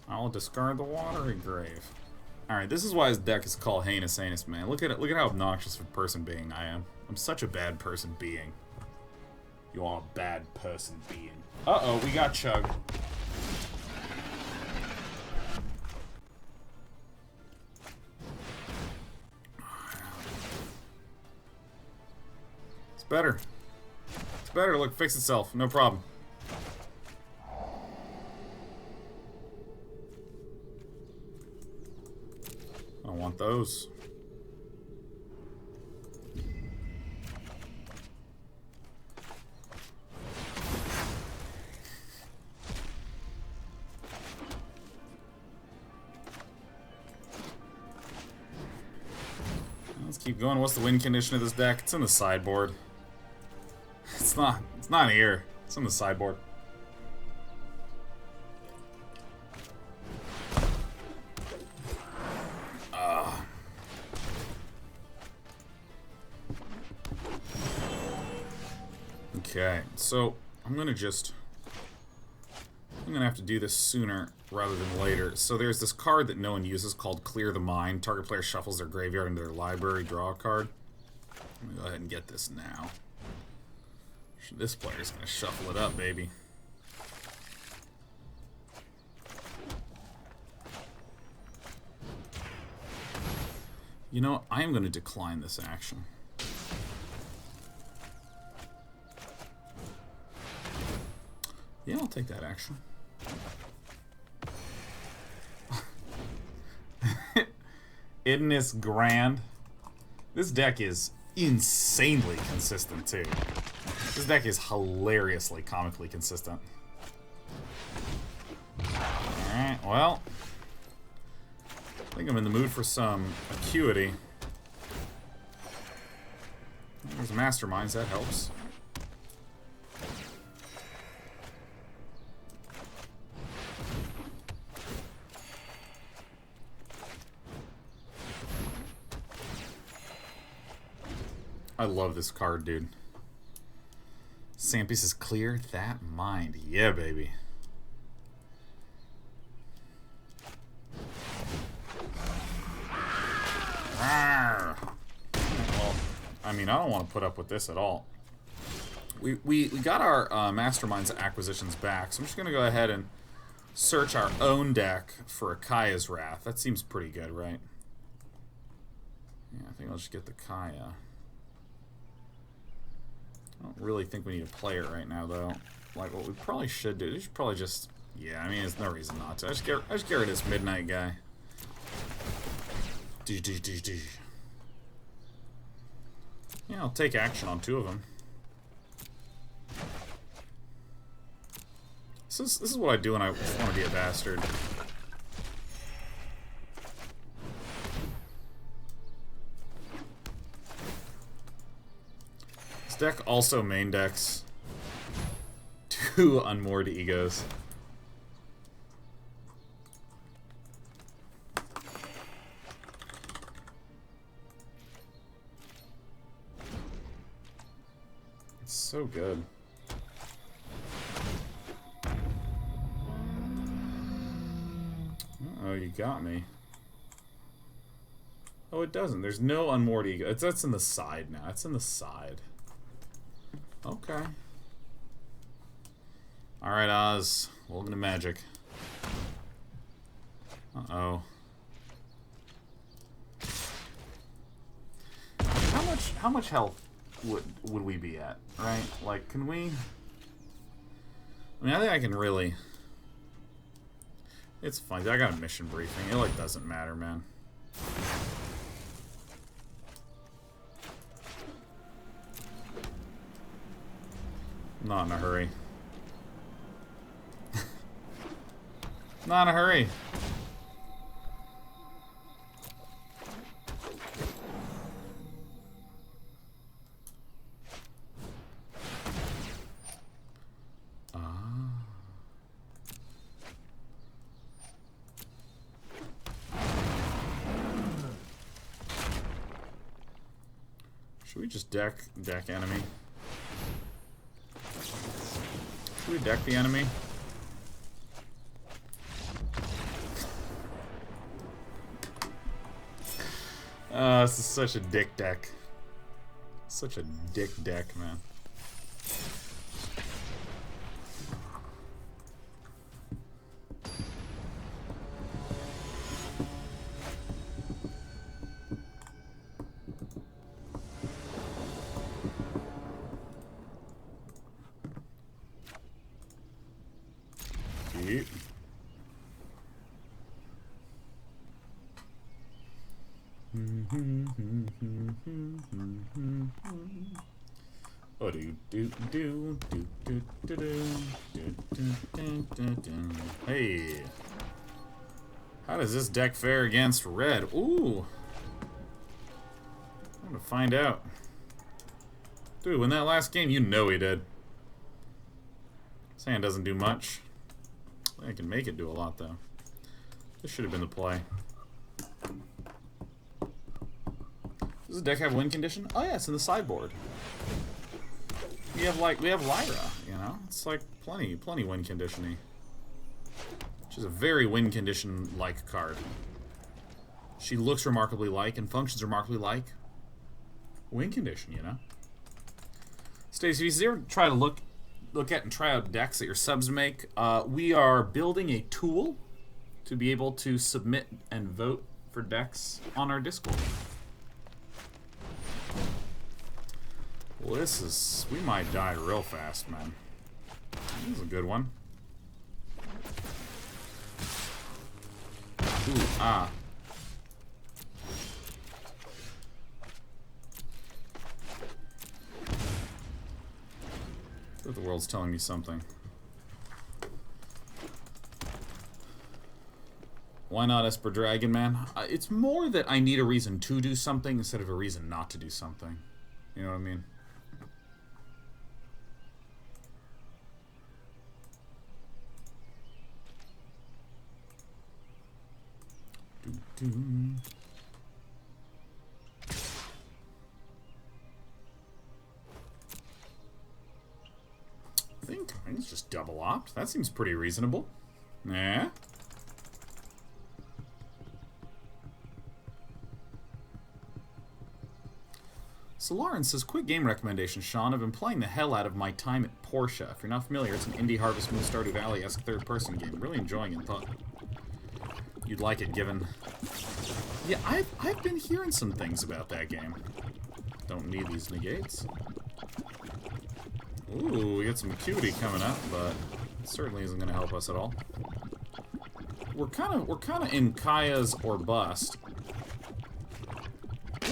I'll discard the watery grave. Alright, this is why his deck is called Heinous, man. Look at it. Look at how obnoxious of a person being I am. I'm such a bad person being. You are a bad person being. Uh-oh, we got Chug. It's better. It's better. Look, fix itself. No problem. I don't want those. keep going. What's the win condition of this deck? It's in the sideboard. It's not here. It's in the sideboard. Okay, so I'm gonna have to do this sooner rather than later. So there's this card that no one uses called Clear the Mind. Target player shuffles their graveyard into their library, draw a card. I'm gonna go ahead and get this now. This player's gonna shuffle it up, baby. You know, I am gonna decline this action. Yeah, I'll take that action. Isn't this grand? This deck is insanely consistent, too. This deck is hilariously, comically consistent. Alright, well. I think I'm in the mood for some acuity. There's Masterminds, that helps. I love this card, dude. Sampiece is clear that mind. Yeah, baby. Arrgh. Well, I mean, I don't want to put up with this at all. We got our Masterminds acquisitions back, so I'm just going to go ahead and search our own deck for a Kaya's Wrath. That seems pretty good, right? Yeah, I think I'll just get the Kaya. I don't really think we need to play it right now, though. Like, what we probably should do, we should probably just... Yeah, I mean, there's no reason not to. I just get rid of this Midnight guy. Yeah, I'll take action on 2 of them. This is what I do when I just want to be a bastard. This deck also main decks 2 Unmoored Egos. It's so good. Uh-oh, you got me. Oh, it doesn't. There's no Unmoored Ego. That's in the side now. It's in the side. Okay. Alright, Oz. Welcome to Magic. Uh-oh. How much health would we be at, right? Like, can we... I mean, I think I can really... It's fine. I got a mission briefing. It, like, doesn't matter, man. Not in a hurry. Not in a hurry. Should we just deck enemy? Should we deck the enemy? This is such a dick deck. Such a dick deck, man. Yeet. Oh, hey, how does this deck fare against red? Ooh, gonna find out. Dude, in that last game, you know he did. Sand doesn't do much. I can make it do a lot, though. This should have been the play. Does the deck have win condition? Oh yeah, it's in the sideboard. We have Lyra, you know? It's like plenty win condition-y. She's a very win condition-like card. She looks remarkably like and functions remarkably like win condition, you know? Stacey, if you ever try to look at and try out decks that your subs make, we are building a tool to be able to submit and vote for decks on our Discord. Well, we might die real fast, man. This is a good one. Ooh, ah. I think the world's telling me something. Why not Esper Dragon, man? It's more that I need a reason to do something instead of a reason not to do something. You know what I mean? I think it's just double opt. That seems pretty reasonable. Yeah. Solarin says, quick game recommendation, Sean. I've been playing the hell out of my time at Porsche. If you're not familiar, it's an indie Harvest Moon Stardew Valley-esque third-person game. Really enjoying it. Thought you'd like it, given... Yeah, I've been hearing some things about that game. Don't need these negates. Ooh, we got some acuity coming up, but it certainly isn't going to help us at all. We're kind of in Kaya's or bust. Yeah. I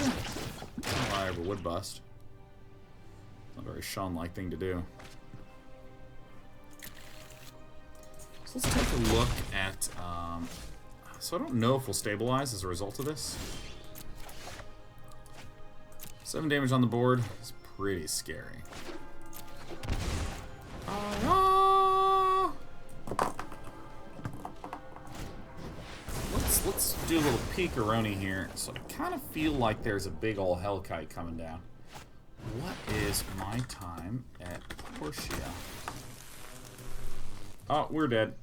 don't know why I ever would bust. Not a very Sean-like thing to do. So let's take a look at. So I don't know if we'll stabilize as a result of this. 7 damage on the board is pretty scary. Let's do a little peek-a-roni here. So I kind of feel like there's a big ol' Hellkite coming down. What is my time at Portia? Oh, we're dead.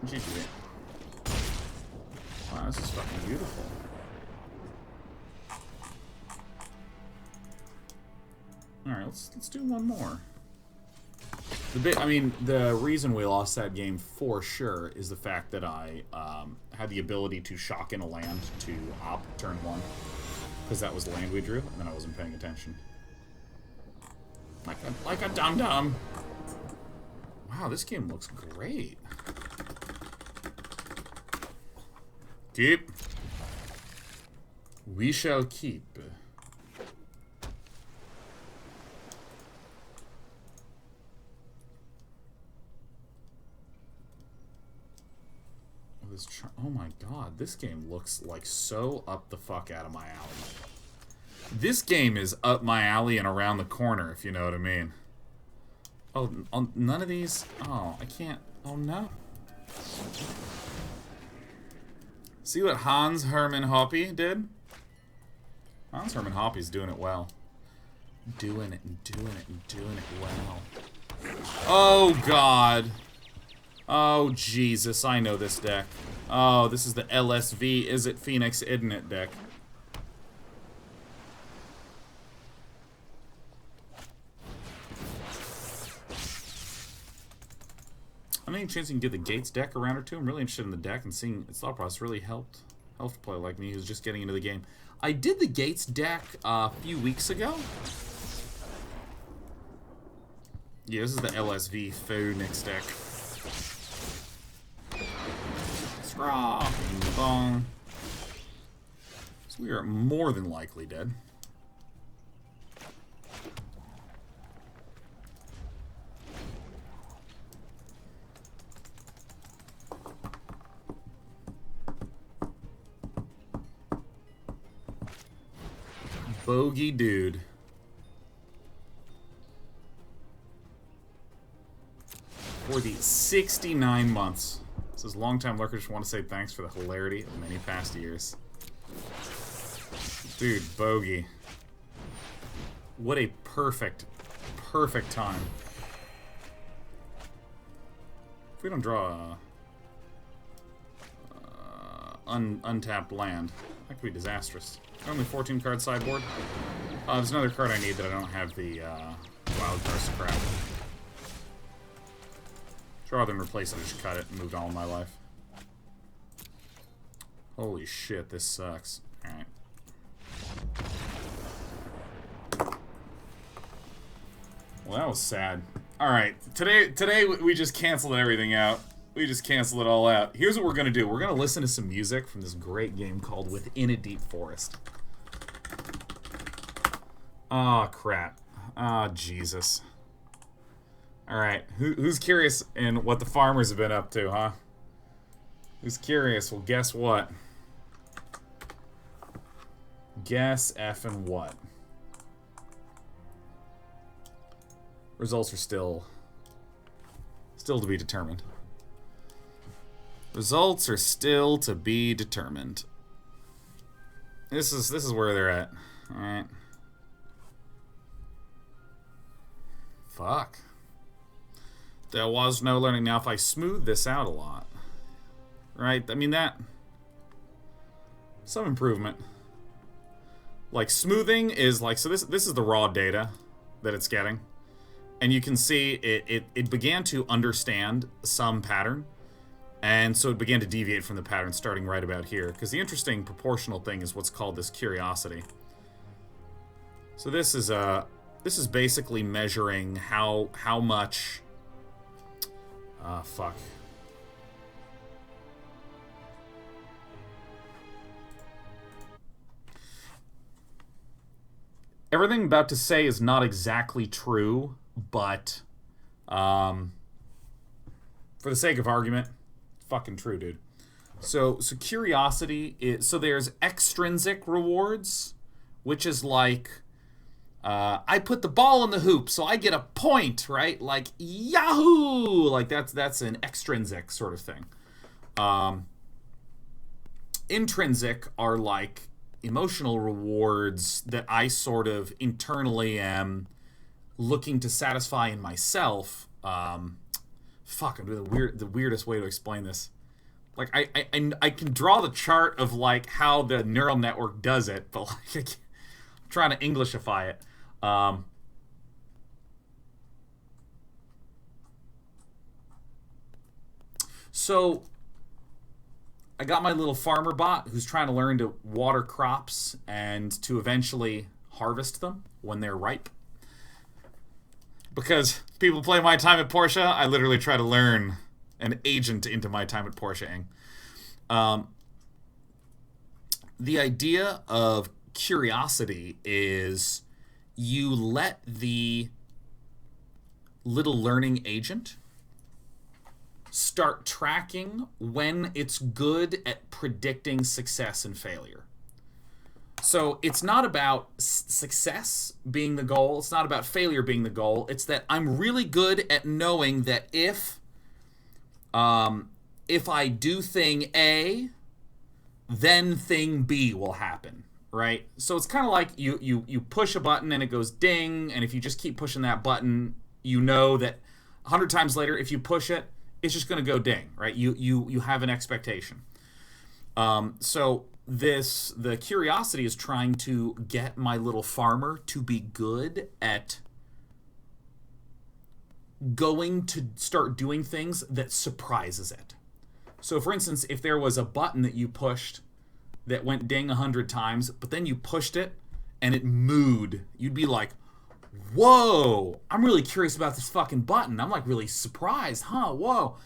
GG. Wow, this is fucking beautiful. Alright, let's do one more. The reason we lost that game for sure is the fact that I had the ability to shock in a land to opt turn 1. Because that was the land we drew, and then I wasn't paying attention. Like a dum-dum. Wow, this game looks great. Keep. We shall keep. Oh my god, this game looks like so up the fuck out of my alley. This game is up my alley and around the corner, if you know what I mean. Oh, none of these? Oh, I can't. Oh no. See what Hans Hermann Hoppe did? Hans Hermann Hoppe's doing it well. Doing it and doing it and doing it well. Oh god. Oh Jesus, I know this deck. Oh, this is the LSV Is It Phoenix Isn't It deck. Any chance you can get the Gates deck around or two? I'm really interested in the deck and seeing its thought process really helped a player like me who's just getting into the game. I did the Gates deck a few weeks ago. Yeah, this is the LSV Phoenix deck. Scraw! Bong. So we are more than likely dead. Bogey dude. For the 69 months. This is longtime lurker. Just want to say thanks for the hilarity of many past years. Dude, Bogey. What a perfect time. If we don't draw untapped land, that could be disastrous. Only 14 card sideboard. There's another card I need that I don't have the wild card scrap. Rather than replace it, I just cut it and moved on with my life. Holy shit, this sucks. Alright. Well, that was sad. Alright, today we just canceled everything out. We just canceled it all out. Here's what we're gonna do. We're gonna listen to some music from this great game called Within a Deep Forest. Oh, crap. Oh, Jesus. Alright, who's curious in what the farmers have been up to, huh? Who's curious? Well, guess what? Guess effing what? Results are still to be determined. Results are still to be determined. This is where they're at. Alright. Fuck. There was no learning. Now, if I smooth this out a lot, right? I mean, that... some improvement. Like, smoothing is like... so this is the raw data that it's getting. And you can see it began to understand some pattern. And so it began to deviate from the pattern starting right about here. Because the interesting proportional thing is what's called this curiosity. So this is basically measuring how much... fuck. Everything I'm about to say is not exactly true, but for the sake of argument, fucking true, dude. So curiosity is... so there's extrinsic rewards, which is like... I put the ball in the hoop, so I get a point, right? Like, yahoo! Like, that's an extrinsic sort of thing. Intrinsic are like emotional rewards that I sort of internally am looking to satisfy in myself. Fuck, I'm doing the weirdest way to explain this. Like, I can draw the chart of, like, how the neural network does it, but, like, I'm trying to Englishify it. So I got my little farmer bot who's trying to learn to water crops and to eventually harvest them when they're ripe. Because people play My Time at Porsche, I literally try to learn an agent into My Time at Porsche-ing. The idea of curiosity is you let the little learning agent start tracking when it's good at predicting success and failure. So it's not about success being the goal. It's not about failure being the goal. It's that I'm really good at knowing that if I do thing A, then thing B will happen, right? So it's kind of like you push a button and it goes ding, and if you just keep pushing that button, you know that 100 times later, if you push it, it's just going to go ding, right? You have an expectation. So the curiosity is trying to get my little farmer to be good at going to start doing things that surprises it. So, for instance, if there was a button that you pushed that went ding 100 times, but then you pushed it and it mooed, you'd be like, whoa, I'm really curious about this fucking button. I'm like really surprised, huh? Whoa.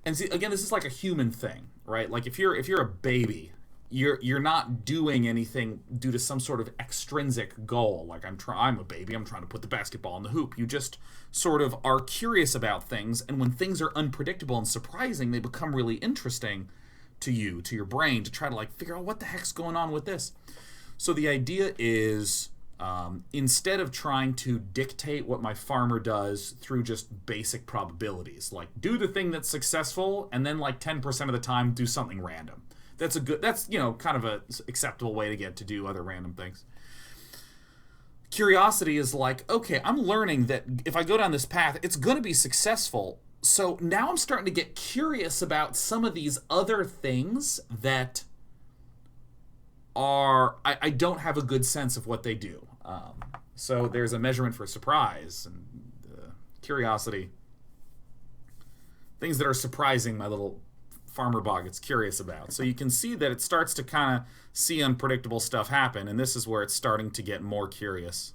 And see, again, this is like a human thing, right? Like if you're a baby, you're not doing anything due to some sort of extrinsic goal. Like I'm a baby, I'm trying to put the basketball in the hoop. You just sort of are curious about things, and when things are unpredictable and surprising, they become really interesting to you, to your brain, to try to like figure out what the heck's going on with this. So the idea is instead of trying to dictate what my farmer does through just basic probabilities. Like, do the thing that's successful, and then like 10% of the time do something random. That's kind of a acceptable way to get to do other random things. Curiosity is like, okay, I'm learning that if I go down this path, it's going to be successful. So now I'm starting to get curious about some of these other things that are, I don't have a good sense of what they do. So there's a measurement for surprise and curiosity. Things that are surprising my little farmer bog gets curious about. So you can see that it starts to kind of see unpredictable stuff happen, and this is where it's starting to get more curious.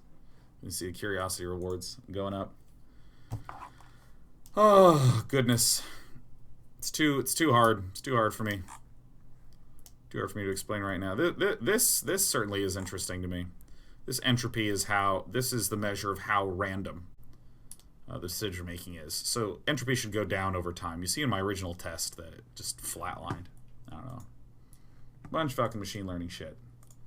You can see the curiosity rewards going up. Oh, goodness. It's too hard. It's too hard for me. Too hard for me to explain right now. This certainly is interesting to me. This entropy is this is the measure of how random the decision making is. So entropy should go down over time. You see in my original test that it just flatlined. I don't know. Bunch of fucking machine learning shit.